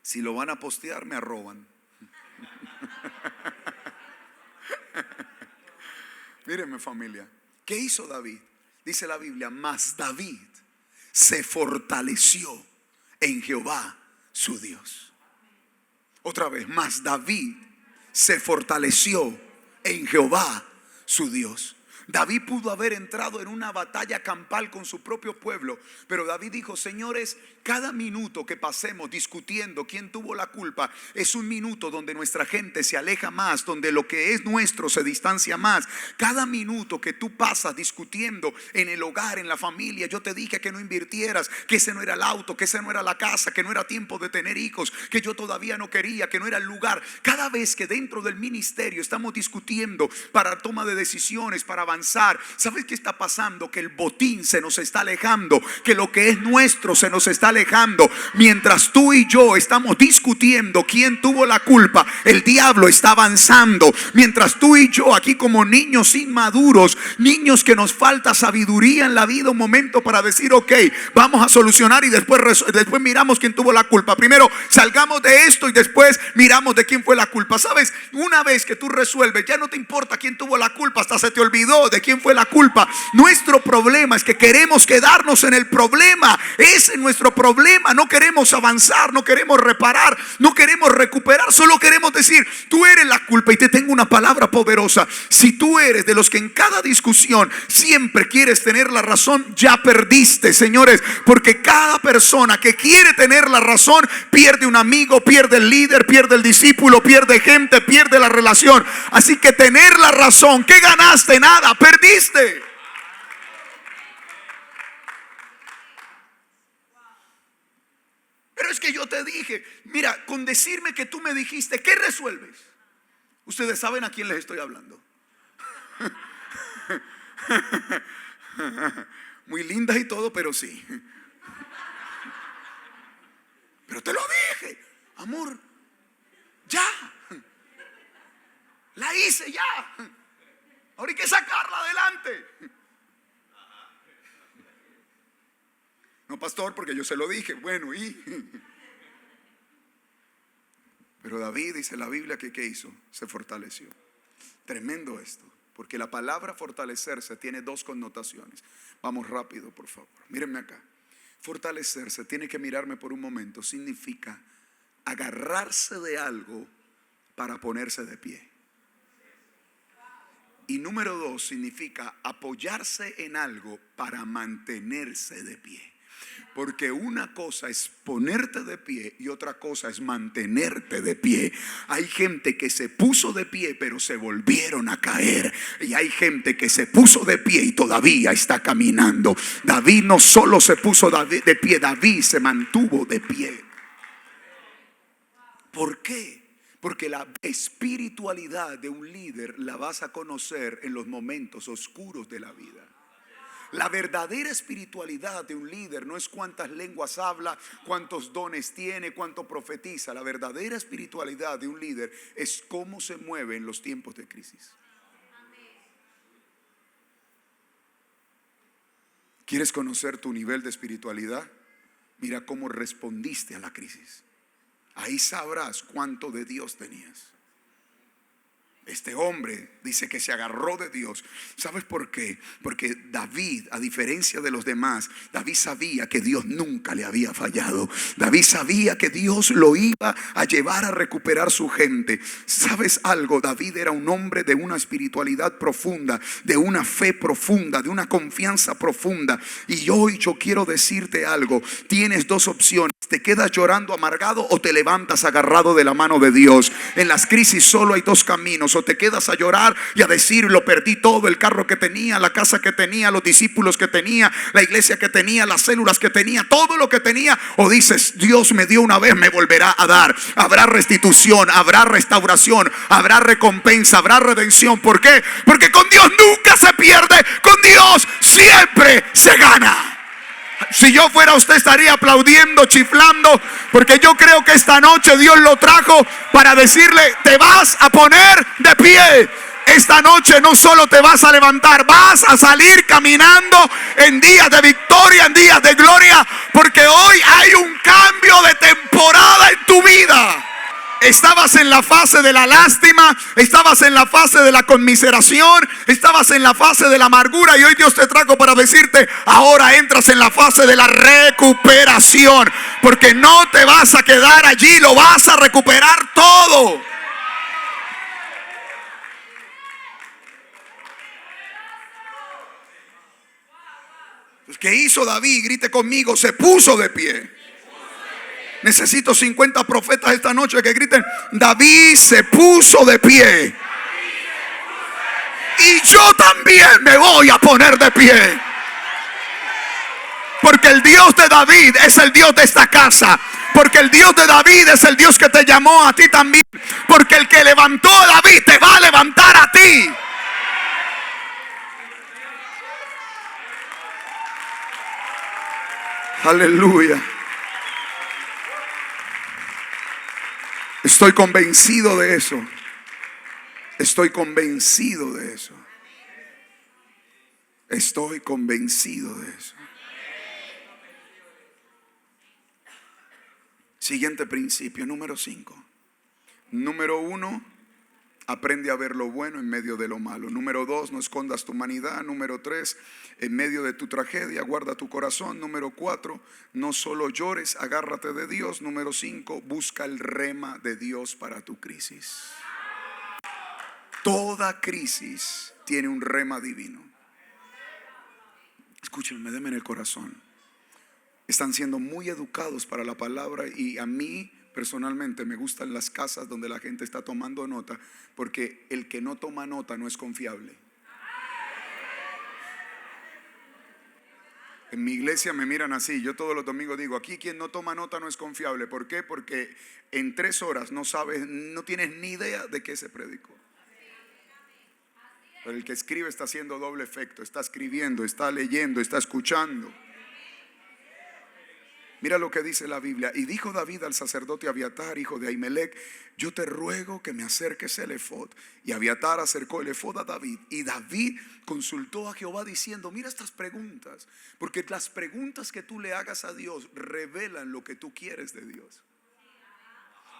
Si lo van a postear, me arroban. Mírenme, familia, ¿qué hizo David? Dice la Biblia: mas David se fortaleció en Jehová su Dios. Otra vez, mas David se fortaleció en Jehová su Dios. David pudo haber entrado en una batalla campal con su propio pueblo, pero David dijo: señores, cada minuto que pasemos discutiendo quién tuvo la culpa es un minuto donde nuestra gente se aleja más, donde lo que es nuestro se distancia más. Cada minuto que tú pasas discutiendo en el hogar, en la familia: yo te dije que no invirtieras, que ese no era el auto, que ese no era la casa, que no era tiempo de tener hijos, que yo todavía no quería, que no era el lugar. Cada vez que dentro del ministerio estamos discutiendo para toma de decisiones, para avanzar. ¿Sabes qué está pasando? Que el botín se nos está alejando, que lo que es nuestro se nos está alejando. Mientras tú y yo estamos discutiendo quién tuvo la culpa, el diablo está avanzando. Mientras tú y yo aquí como niños inmaduros, niños que nos falta sabiduría en la vida, un momento para decir ok, vamos a solucionar y después miramos quién tuvo la culpa. Primero salgamos de esto y después miramos de quién fue la culpa. ¿Sabes? Una vez que tú resuelves, ya no te importa quién tuvo la culpa, hasta se te olvidó de quién fue la culpa. Nuestro problema es que queremos quedarnos en el problema. Ese es nuestro problema. No queremos avanzar, no queremos reparar, no queremos recuperar, solo queremos decir tú eres la culpa. Y te tengo una palabra poderosa: si tú eres de los que en cada discusión siempre quieres tener la razón, ya perdiste, señores, porque cada persona que quiere tener la razón pierde un amigo, pierde el líder, pierde el discípulo, pierde gente, pierde la relación. Así que tener la razón, ¿qué ganaste? Nada, perdiste. Pero es que yo te dije, mira, con decirme que tú me dijiste, ¿qué resuelves? Ustedes saben a quién les estoy hablando. Muy linda y todo, pero sí. Pero te lo dije, amor, ya. La hice ya. Ahora hay que sacarla adelante. No, pastor, porque yo se lo dije. Bueno, pero David, dice la Biblia, que ¿qué hizo? Se fortaleció. Tremendo esto, porque la palabra fortalecerse tiene dos connotaciones. Vamos rápido, por favor. Mírenme acá. Fortalecerse, tiene que mirarme por un momento, significa agarrarse de algo para ponerse de pie. Y número dos, significa apoyarse en algo para mantenerse de pie. Porque una cosa es ponerte de pie y otra cosa es mantenerte de pie. Hay gente que se puso de pie pero se volvieron a caer. Y hay gente que se puso de pie y todavía está caminando. David no solo se puso de pie, David se mantuvo de pie. ¿Por qué? Porque la espiritualidad de un líder la vas a conocer en los momentos oscuros de la vida. La verdadera espiritualidad de un líder no es cuántas lenguas habla, cuántos dones tiene, cuánto profetiza. La verdadera espiritualidad de un líder es cómo se mueve en los tiempos de crisis. ¿Quieres conocer tu nivel de espiritualidad? Mira cómo respondiste a la crisis. Ahí sabrás cuánto de Dios tenías. Este hombre dice que se agarró de Dios. ¿Sabes por qué? Porque David, a diferencia de los demás, David sabía que Dios nunca le había fallado. David sabía que Dios lo iba a llevar a recuperar su gente. ¿Sabes algo? David era un hombre de una espiritualidad profunda, de una fe profunda, de una confianza profunda. Y hoy yo quiero decirte algo. Tienes dos opciones. Te quedas llorando amargado o te levantas agarrado de la mano de Dios. En las crisis solo hay dos caminos: o te quedas a llorar y a decir lo perdí todo, el carro que tenía, la casa que tenía, los discípulos que tenía, la iglesia que tenía, las células que tenía, todo lo que tenía. O dices, Dios me dio una vez, me volverá a dar. Habrá restitución, habrá restauración, habrá recompensa, habrá redención. ¿Por qué? Porque con Dios nunca se pierde, con Dios siempre se gana. Si yo fuera usted estaría aplaudiendo, chiflando, porque yo creo que esta noche Dios lo trajo para decirle: te vas a poner de pie. Esta noche no solo te vas a levantar, vas a salir caminando en días de victoria, en días de gloria, porque hoy hay un cambio de temporada en tu vida. Estabas en la fase de la lástima, estabas en la fase de la conmiseración, estabas en la fase de la amargura, y hoy Dios te trajo para decirte: ahora entras en la fase de la recuperación, porque no te vas a quedar allí, lo vas a recuperar todo. ¿Qué hizo David? Grite conmigo: se puso de pie. Necesito 50 profetas esta noche que griten: David se puso de pie. Y yo también me voy a poner de pie. Porque el Dios de David es el Dios de esta casa. Porque el Dios de David es el Dios que te llamó a ti también. Porque el que levantó a David te va a levantar a ti. Aleluya. Estoy convencido de eso. Estoy convencido de eso. Estoy convencido de eso. Siguiente principio, número 5. Número 1, aprende a ver lo bueno en medio de lo malo. Número 2, no escondas tu humanidad. Número 3, en medio de tu tragedia, guarda tu corazón. Número 4, no solo llores, agárrate de Dios. Número 5, busca el rema de Dios para tu crisis. Toda crisis tiene un rema divino. Escúchenme, denme en el corazón. Están siendo muy educados para la palabra, y a mí personalmente me gustan las casas donde la gente está tomando nota, porque el que no toma nota no es confiable. En mi iglesia me miran así. Yo todos los domingos digo, aquí quien no toma nota no es confiable. ¿Por qué? Porque en 3 horas no sabes, no tienes ni idea de qué se predicó. Pero el que escribe está haciendo doble efecto. Está escribiendo, está leyendo, está escuchando. Mira lo que dice la Biblia. Y dijo David al sacerdote Abiatar, hijo de Ahimelech: yo te ruego que me acerques el efod. Y Abiatar acercó el efod a David. Y David consultó a Jehová diciendo: mira estas preguntas, porque las preguntas que tú le hagas a Dios revelan lo que tú quieres de Dios.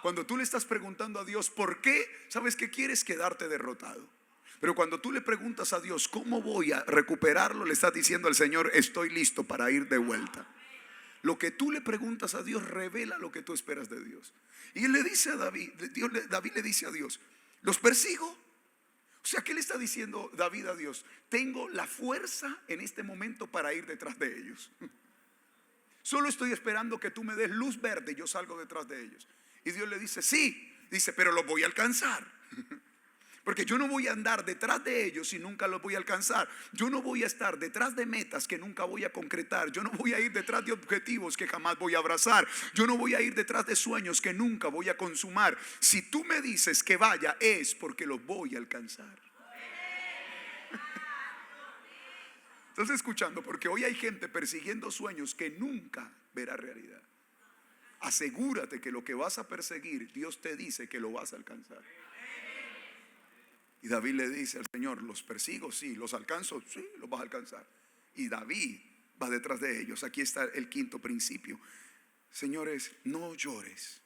Cuando tú le estás preguntando a Dios ¿por qué? ¿Sabes qué quieres? Quedarte derrotado. Pero cuando tú le preguntas a Dios ¿cómo voy a recuperarlo?, le estás diciendo al Señor: estoy listo para ir de vuelta. Lo que tú le preguntas a Dios revela lo que tú esperas de Dios. Y él le dice a David, David le dice a Dios: los persigo. O sea, ¿qué le está diciendo David a Dios? Tengo la fuerza en este momento para ir detrás de ellos. Solo estoy esperando que tú me des luz verde y yo salgo detrás de ellos. Y Dios le dice: sí. Dice: pero los voy a alcanzar. Porque yo no voy a andar detrás de ellos y nunca los voy a alcanzar. Yo no voy a estar detrás de metas que nunca voy a concretar. Yo no voy a ir detrás de objetivos que jamás voy a abrazar. Yo no voy a ir detrás de sueños que nunca voy a consumar. Si tú me dices que vaya, es porque los voy a alcanzar. ¿Estás escuchando? Porque hoy hay gente persiguiendo sueños que nunca verá realidad. Asegúrate que lo que vas a perseguir, Dios te dice que lo vas a alcanzar. Y David le dice al Señor: los persigo, sí. Los alcanzo, sí, los vas a alcanzar. Y David va detrás de ellos. Aquí está el 5.º principio. Señores, no llores.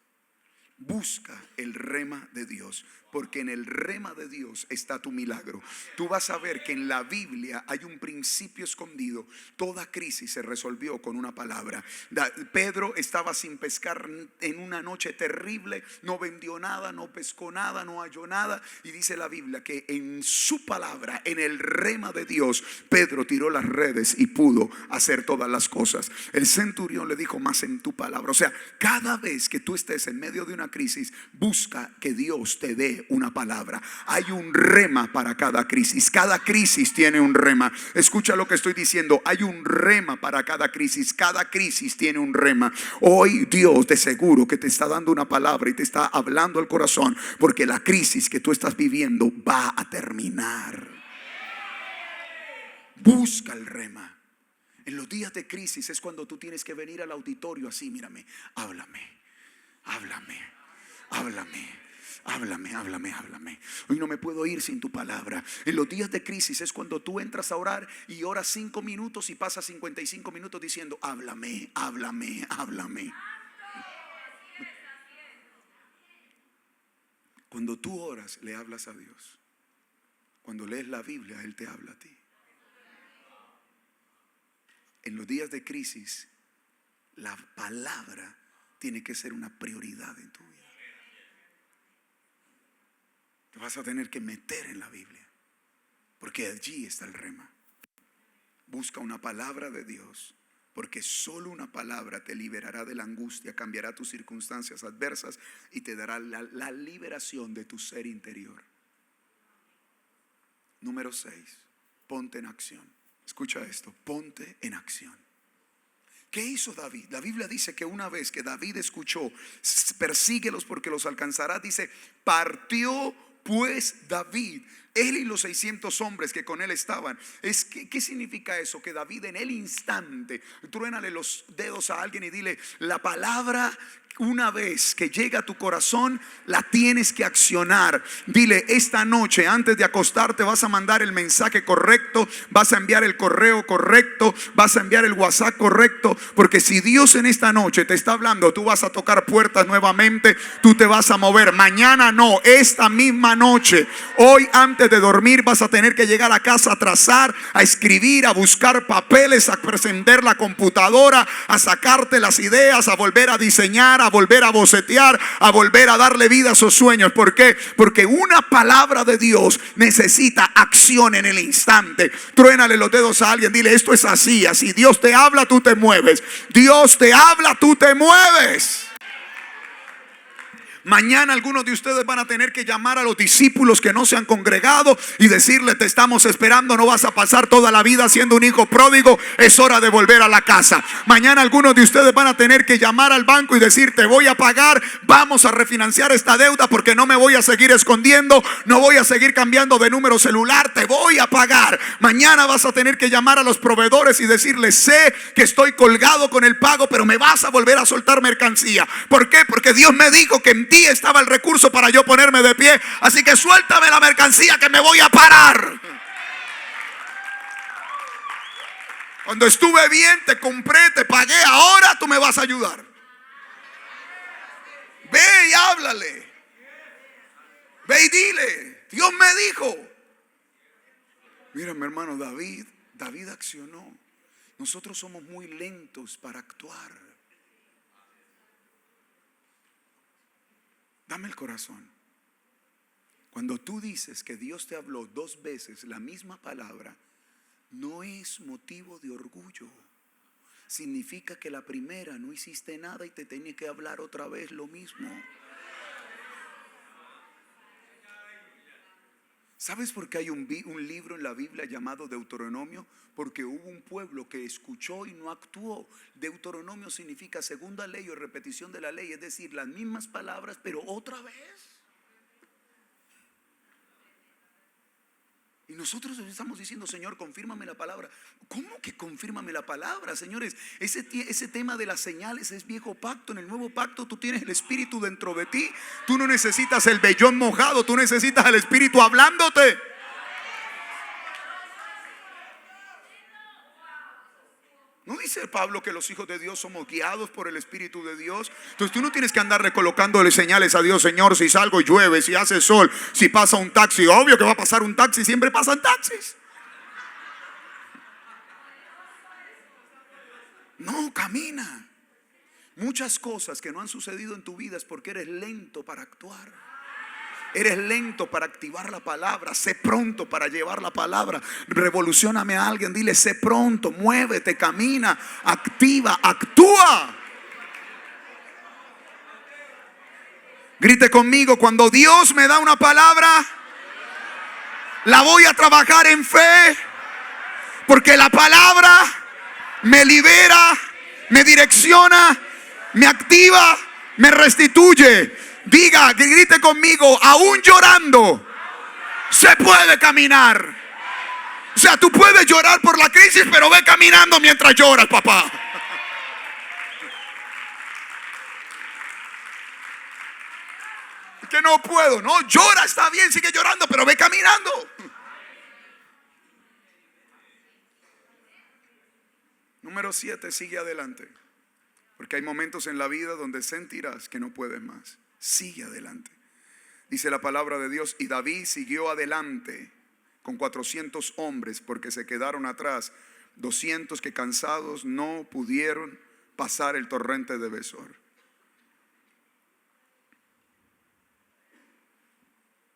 Busca el rema de Dios, porque en el rema de Dios está tu milagro. Tú vas a ver que en la Biblia hay un principio escondido. Toda crisis se resolvió con una palabra. Pedro estaba sin pescar en una noche terrible. No vendió nada, no pescó nada, no halló nada. Y dice la Biblia que en su palabra, en el rema de Dios, Pedro tiró las redes y pudo hacer todas las cosas. El centurión le dijo: más en tu palabra. O sea, cada vez que tú estés en medio de una crisis, busca que Dios te dé una palabra. Hay un rema para cada crisis. Cada crisis tiene un rema. Escucha lo que estoy diciendo. Hay un rema para cada crisis. Cada crisis tiene un rema. Hoy Dios de seguro que te está dando una palabra y te está hablando al corazón, porque la crisis que tú estás viviendo va a terminar. Busca el rema. En los días de crisis es cuando tú tienes que venir al auditorio así: mírame, háblame, háblame, háblame, háblame, háblame, háblame. Hoy no me puedo ir sin tu palabra. En los días de crisis es cuando tú entras a orar y oras 5 minutos y pasas 55 minutos diciendo: háblame, háblame, háblame. Cuando tú oras, le hablas a Dios. Cuando lees la Biblia, Él te habla a ti. En los días de crisis, la palabra tiene que ser una prioridad en tu vida. Te vas a tener que meter en la Biblia, porque allí está el rema. Busca una palabra de Dios, porque solo una palabra te liberará de la angustia, cambiará tus circunstancias adversas y te dará la liberación de tu ser interior. Número 6, ponte en acción. Escucha esto: ponte en acción. ¿Qué hizo David? La Biblia dice que una vez que David escuchó: persíguelos porque los alcanzarás, dice: partió pues David Él y los 600 hombres que con él estaban. ¿Qué significa eso? Que David en el instante, truénale los dedos a alguien y dile: la palabra, una vez que llega a tu corazón, la tienes que accionar. Dile: esta noche antes de acostarte vas a mandar el mensaje correcto, vas a enviar el correo correcto, vas a enviar el WhatsApp correcto, porque si Dios en esta noche te está hablando, tú vas a tocar puertas nuevamente, tú te vas a mover. Mañana no, esta misma noche, hoy antes de dormir vas a tener que llegar a casa a trazar, a escribir, a buscar papeles, a prender la computadora, a sacarte las ideas, a volver a diseñar, a volver a bocetear, a volver a darle vida a sus sueños. ¿Por qué? Porque una palabra de Dios necesita acción en el instante. Truénale los dedos a alguien, dile: esto es así, así. Dios te habla, tú te mueves. Dios te habla, tú te mueves. Mañana algunos de ustedes van a tener que llamar a los discípulos que no se han congregado y decirle: te estamos esperando, no vas a pasar toda la vida siendo un hijo pródigo, es hora de volver a la casa. Mañana algunos de ustedes van a tener que llamar al banco y decir: te voy a pagar, vamos a refinanciar esta deuda porque no me voy a seguir escondiendo, no voy a seguir cambiando de número celular, te voy a pagar. Mañana vas a tener que llamar a los proveedores y decirles: sé que estoy colgado con el pago, pero me vas a volver a soltar mercancía. ¿Por qué? Porque Dios me dijo que en ti estaba el recurso para yo ponerme de pie, así que suéltame la mercancía que me voy a parar. Cuando estuve bien te compré, te pagué, ahora tú me vas a ayudar. Ve y háblale, ve y dile: Dios me dijo. Mira, mi hermano, David accionó. Nosotros somos muy lentos para actuar. Dame el corazón. Cuando tú dices que Dios te habló 2 veces la misma palabra, no es motivo de orgullo. Significa que la primera no hiciste nada y te tenía que hablar otra vez lo mismo. ¿Sabes por qué hay un libro en la Biblia llamado Deuteronomio? Porque hubo un pueblo que escuchó y no actuó. Deuteronomio significa segunda ley o repetición de la ley, es decir, las mismas palabras pero otra vez. Y nosotros estamos diciendo: Señor, confírmame la palabra. ¿Cómo que confírmame la palabra? Señores, ese tema de las señales es viejo pacto. En el nuevo pacto tú tienes el Espíritu dentro de ti. Tú no necesitas el vellón mojado, tú necesitas el Espíritu hablándote. ¿No dice Pablo que los hijos de Dios somos guiados por el Espíritu de Dios? Entonces tú no tienes que andar recolocándole señales a Dios: Señor, si salgo llueve, si hace sol, si pasa un taxi. Obvio que va a pasar un taxi, siempre pasan taxis. No, camina. Muchas cosas que no han sucedido en tu vida es porque eres lento para actuar. Eres lento para activar la palabra. Sé pronto para llevar la palabra. Revolucióname a alguien, dile: sé pronto, muévete, camina, activa, actúa. Grite conmigo: cuando Dios me da una palabra, la voy a trabajar en fe, porque la palabra me libera, me direcciona, me activa, me restituye. Diga, grite conmigo: aún llorando se puede caminar. O sea, tú puedes llorar por la crisis, pero ve caminando mientras lloras, papá. Que no puedo. No, llora, está bien, sigue llorando, pero ve caminando. Número 7, sigue adelante. Porque hay momentos en la vida donde sentirás que no puedes más. Sigue adelante. Dice la palabra de Dios: y David siguió adelante con 400 hombres, porque se quedaron atrás 200 que cansados no pudieron pasar el torrente de Besor.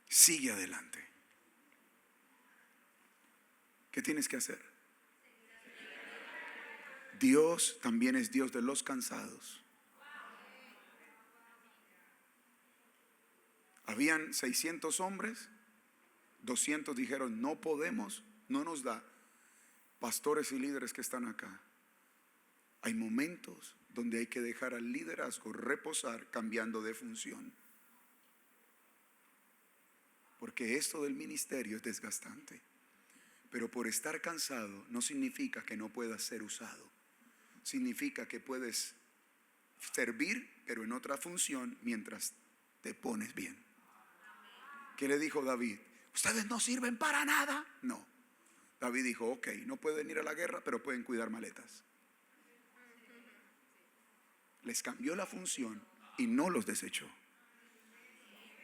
Sigue adelante. ¿Qué tienes que hacer? Dios también es Dios de los cansados. Habían 600 hombres, 200 dijeron: no podemos, no nos da. Pastores y líderes que están acá, hay momentos donde hay que dejar al liderazgo reposar cambiando de función. Porque esto del ministerio es desgastante. Pero por estar cansado no significa que no puedas ser usado. Significa que puedes servir, pero en otra función, mientras te pones bien. ¿Qué le dijo David? ¿Ustedes no sirven para nada? No. David dijo, ok, no pueden ir a la guerra, pero pueden cuidar maletas. Les cambió la función y no los desechó.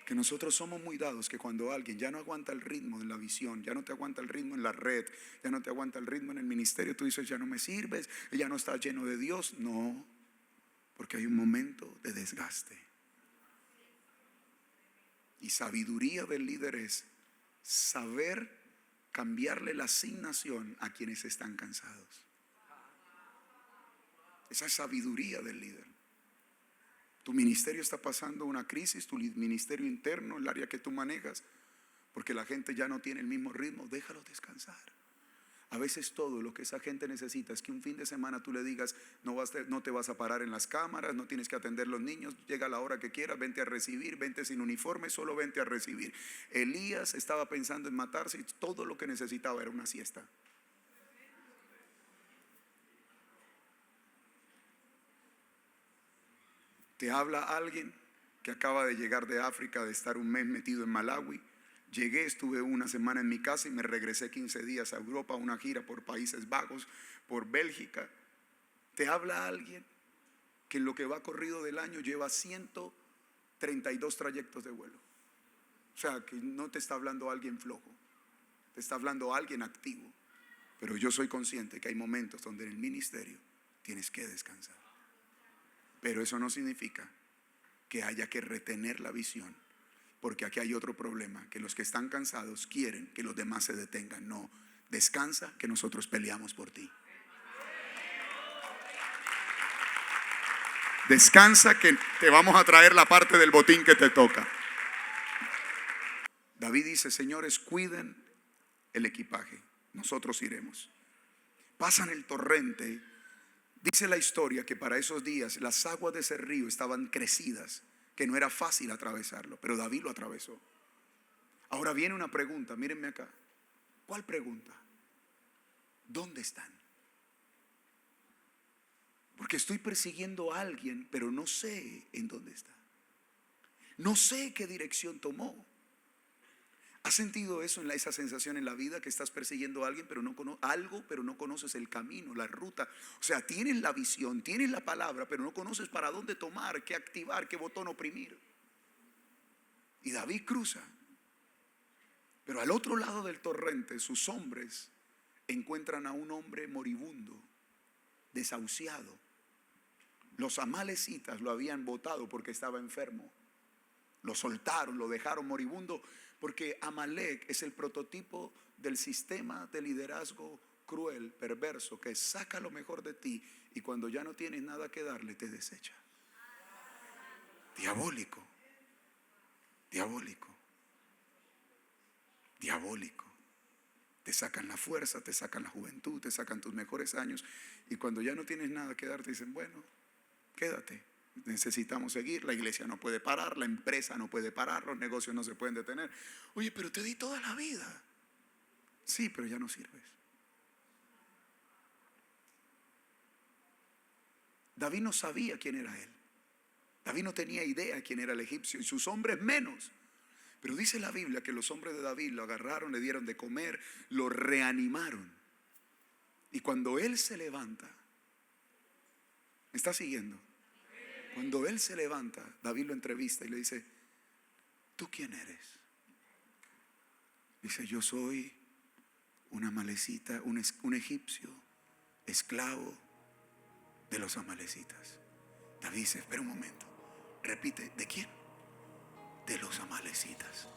Que nosotros somos muy dados que cuando alguien ya no aguanta el ritmo en la visión, ya no te aguanta el ritmo en la red, ya no te aguanta el ritmo en el ministerio, tú dices, ya no me sirves, ya no estás lleno de Dios. No, porque hay un momento de desgaste. Y sabiduría del líder es saber cambiarle la asignación a quienes están cansados. Esa es sabiduría del líder. Tu ministerio está pasando una crisis, tu ministerio interno, el área que tú manejas, porque la gente ya no tiene el mismo ritmo. Déjalo descansar. A veces todo lo que esa gente necesita es que un fin de semana tú le digas, no te vas a parar en las cámaras, no tienes que atender los niños, llega a la hora que quieras, vente a recibir, vente sin uniforme, solo vente a recibir. Elías estaba pensando en matarse y todo lo que necesitaba era una siesta. Te habla alguien que acaba de llegar de África, de estar un mes metido en Malawi. Llegué, estuve una semana en mi casa y me regresé 15 días a Europa, una gira por Países Bajos, por Bélgica. Te habla alguien que en lo que va corrido del año lleva 132 trayectos de vuelo. O sea, que no te está hablando alguien flojo, te está hablando alguien activo. Pero yo soy consciente que hay momentos donde en el ministerio tienes que descansar. Pero eso no significa que haya que retener la visión, porque aquí hay otro problema, que los que están cansados quieren que los demás se detengan. No, descansa, que nosotros peleamos por ti. Descansa, que te vamos a traer la parte del botín que te toca. David dice, señores, cuiden el equipaje, nosotros iremos. Pasan el torrente. Dice la historia que para esos días las aguas de ese río estaban crecidas, que no era fácil atravesarlo, pero David lo atravesó. Ahora viene una pregunta, mírenme acá. ¿Cuál pregunta? ¿Dónde están? Porque estoy persiguiendo a alguien, pero no sé en dónde está. No sé qué dirección tomó. ¿Has sentido eso, esa sensación en la vida, que estás persiguiendo a alguien, pero no conoces el camino, la ruta? O sea, tienes la visión, tienes la palabra, pero no conoces para dónde tomar, qué activar, qué botón oprimir. Y David cruza. Pero al otro lado del torrente, sus hombres encuentran a un hombre moribundo, desahuciado. Los amalecitas lo habían botado porque estaba enfermo. Lo soltaron, lo dejaron moribundo, porque Amalek es el prototipo del sistema de liderazgo cruel, perverso, que saca lo mejor de ti y cuando ya no tienes nada que darle te desecha. Diabólico, diabólico, diabólico. Te sacan la fuerza, te sacan la juventud, te sacan tus mejores años y cuando ya no tienes nada que dar te dicen, bueno, quédate. Necesitamos seguir, la iglesia no puede parar, la empresa no puede parar, los negocios no se pueden detener. Oye, pero te di toda la vida. Sí, pero ya no sirves. David no sabía quién era él. David no tenía idea quién era el egipcio y sus hombres menos. Pero dice la Biblia que los hombres de David lo agarraron, le dieron de comer, lo reanimaron. Y cuando él se levanta, ¿me está siguiendo? Cuando él se levanta, David lo entrevista y le dice, ¿tú quién eres? Dice, yo soy un amalecita, un egipcio, esclavo de los amalecitas. David dice, espera un momento, repite, ¿de quién? De los amalecitas.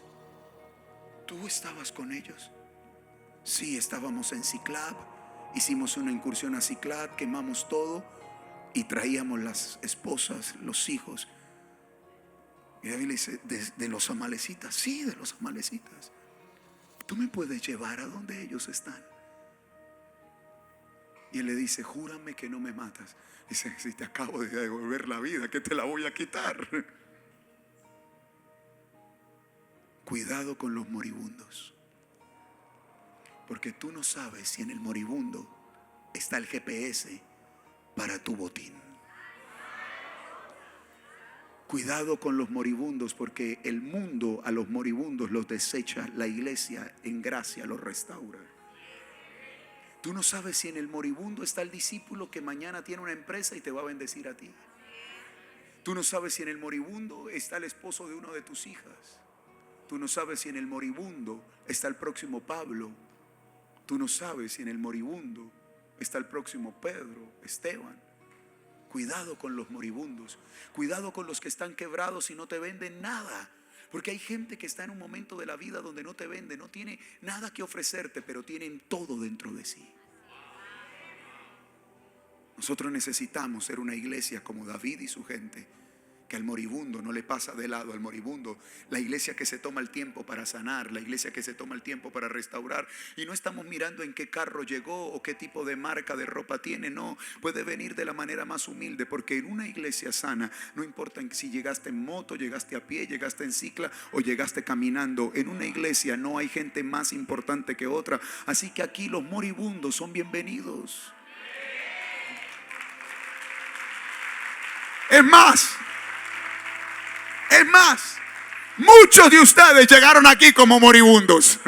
¿Tú estabas con ellos? Sí, estábamos en Siclag, hicimos una incursión a Siclag, quemamos todo. Y traíamos las esposas, los hijos. Y David le dice, ¿de los amalecitas? Sí, de los amalecitas. ¿Tú me puedes llevar a donde ellos están? Y él le dice, júrame que no me matas. Dice, si te acabo de devolver la vida, ¿qué te la voy a quitar? cuidado con los moribundos, porque tú no sabes si en el moribundo está el GPS para tu botín. Cuidado con los moribundos, porque el mundo a los moribundos los desecha, la iglesia en gracia los restaura. Tú no sabes si en el moribundo está el discípulo que mañana tiene una empresa y te va a bendecir a ti. Tú no sabes si en el moribundo está el esposo de una de tus hijas. Tú no sabes si en el moribundo está el próximo Pablo. Tú no sabes si en el moribundo está el próximo Pedro, Esteban. Cuidado con los moribundos. Cuidado con los que están quebrados y no te venden nada. Porque hay gente que está en un momento de la vida donde no te vende, no tiene nada que ofrecerte, pero tienen todo dentro de sí. Nosotros necesitamos ser una iglesia como David y su gente, que al moribundo no le pasa de lado. Al moribundo, la iglesia que se toma el tiempo para sanar, la iglesia que se toma el tiempo para restaurar. Y no estamos mirando en qué carro llegó o qué tipo de marca de ropa tiene. No, puede venir de la manera más humilde, porque en una iglesia sana no importa si llegaste en moto, llegaste a pie, llegaste en cicla o llegaste caminando. En una iglesia no hay gente más importante que otra. Así que aquí los moribundos son bienvenidos. Es más, muchos de ustedes llegaron aquí como moribundos.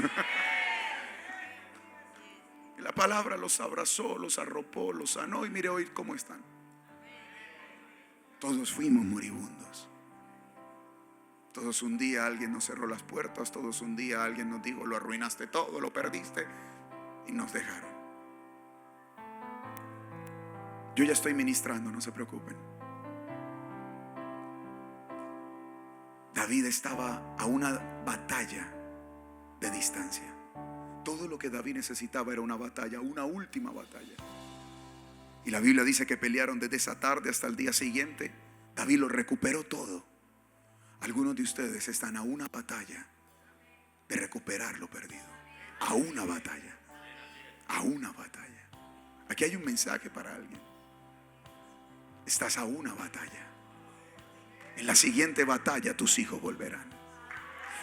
La palabra los abrazó, los arropó, los sanó y mire hoy cómo están. Todos fuimos moribundos. Todos un día alguien nos cerró las puertas, todos un día alguien nos dijo: lo arruinaste todo, lo perdiste, y nos dejaron. Yo ya estoy ministrando, no se preocupen. David estaba a una batalla de distancia. Todo lo que David necesitaba era una batalla, una última batalla. Y la Biblia dice que pelearon desde esa tarde hasta el día siguiente. David lo recuperó todo. Algunos de ustedes están a una batalla de recuperar lo perdido. A una batalla. A una batalla. Aquí hay un mensaje para alguien. Estás a una batalla. En la siguiente batalla tus hijos volverán.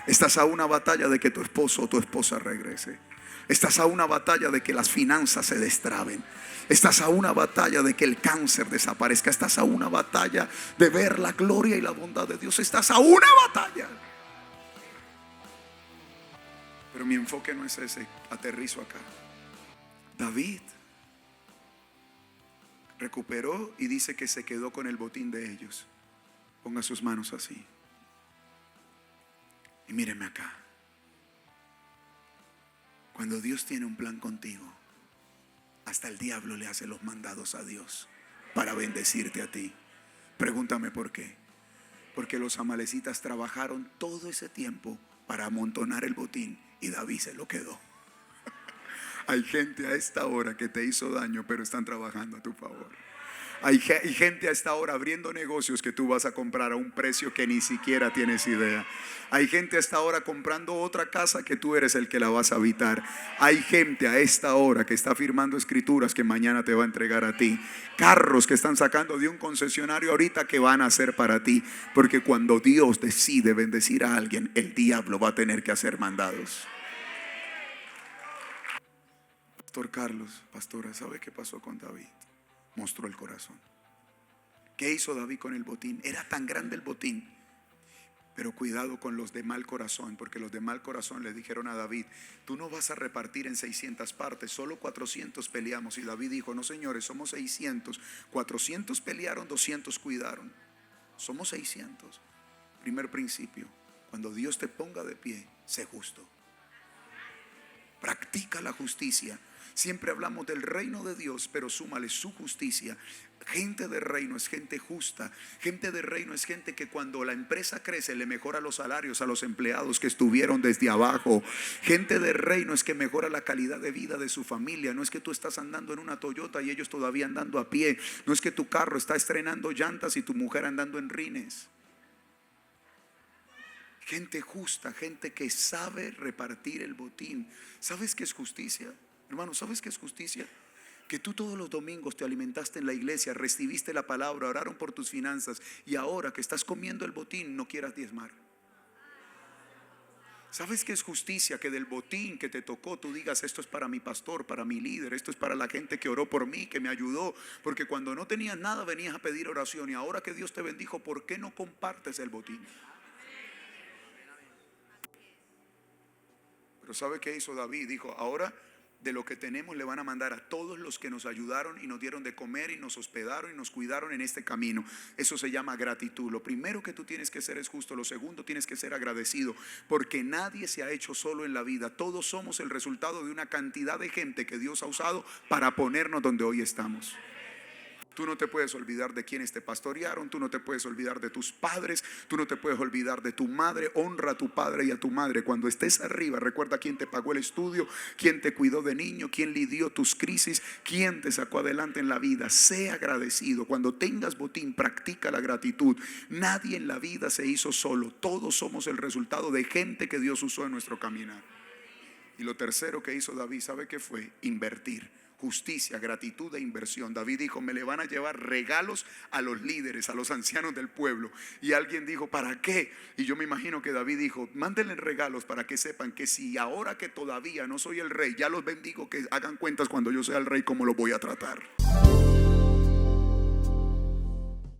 Estás a una batalla de que tu esposo o tu esposa regrese. Estás a una batalla de que las finanzas se destraben. Estás a una batalla de que el cáncer desaparezca. Estás a una batalla de ver la gloria y la bondad de Dios. Estás a una batalla. Pero mi enfoque no es ese. Aterrizo acá. David recuperó y dice que se quedó con el botín de ellos. Ponga sus manos así. Y míreme acá. Cuando Dios tiene un plan contigo, hasta el diablo le hace los mandados a Dios para bendecirte a ti. Pregúntame por qué. Porque los amalecitas trabajaron todo ese tiempo para amontonar el botín y David se lo quedó. Hay gente a esta hora que te hizo daño, pero están trabajando a tu favor. Hay gente a esta hora abriendo negocios que tú vas a comprar a un precio que ni siquiera tienes idea. Hay gente a esta hora comprando otra casa que tú eres el que la vas a habitar. Hay gente a esta hora que está firmando escrituras que mañana te va a entregar a ti. Carros que están sacando de un concesionario ahorita que van a hacer para ti. Porque cuando Dios decide bendecir a alguien, el diablo va a tener que hacer mandados. Pastor Carlos, pastora, ¿sabe qué pasó con David? Mostró el corazón. ¿Qué hizo David con el botín? Era tan grande el botín. Pero cuidado con los de mal corazón, porque los de mal corazón le dijeron a David: tú no vas a repartir en 600 partes, solo 400 peleamos. Y David dijo: no, señores, somos 600. 400 pelearon, 200 cuidaron. Somos 600. Primer principio: cuando Dios te ponga de pie, sé justo. Practica la justicia. Siempre hablamos del reino de Dios, pero súmale su justicia. Gente de reino es gente justa. Gente de reino es gente que cuando la empresa crece le mejora los salarios a los empleados que estuvieron desde abajo. Gente de reino es que mejora la calidad de vida de su familia. No es que tú estás andando en una Toyota y ellos todavía andando a pie. No es que tu carro está estrenando llantas y tu mujer andando en rines. Gente justa, gente que sabe repartir el botín. ¿Sabes qué es justicia? Hermano, ¿sabes qué es justicia? Que tú todos los domingos te alimentaste en la iglesia, recibiste la palabra, oraron por tus finanzas y ahora que estás comiendo el botín no quieras diezmar. ¿Sabes qué es justicia? Que del botín que te tocó tú digas: esto es para mi pastor, para mi líder, esto es para la gente que oró por mí, que me ayudó. Porque cuando no tenías nada venías a pedir oración, y ahora que Dios te bendijo, ¿por qué no compartes el botín? Pero ¿sabe qué hizo David? Dijo: ahora de lo que tenemos le van a mandar a todos los que nos ayudaron y nos dieron de comer y nos hospedaron y nos cuidaron en este camino. Eso se llama gratitud. Lo primero que tú tienes que ser es justo. Lo segundo, tienes que ser agradecido, porque nadie se ha hecho solo en la vida. Todos somos el resultado de una cantidad de gente que Dios ha usado para ponernos donde hoy estamos. Tú no te puedes olvidar de quienes te pastorearon, tú no te puedes olvidar de tus padres, tú no te puedes olvidar de tu madre. Honra a tu padre y a tu madre. Cuando estés arriba, recuerda quién te pagó el estudio, quién te cuidó de niño, quién lidió tus crisis, quién te sacó adelante en la vida. Sé agradecido. Cuando tengas botín, practica la gratitud. Nadie en la vida se hizo solo. Todos somos el resultado de gente que Dios usó en nuestro caminar. Y lo tercero que hizo David, ¿sabe qué fue? Invertir. Justicia, gratitud e inversión. David dijo: me le van a llevar regalos a los líderes, a los ancianos del pueblo. Y alguien dijo: ¿para qué? Y yo me imagino que David dijo: mándenle regalos para que sepan que si ahora que todavía no soy el rey, ya los bendigo, que hagan cuentas cuando yo sea el rey, cómo los voy a tratar.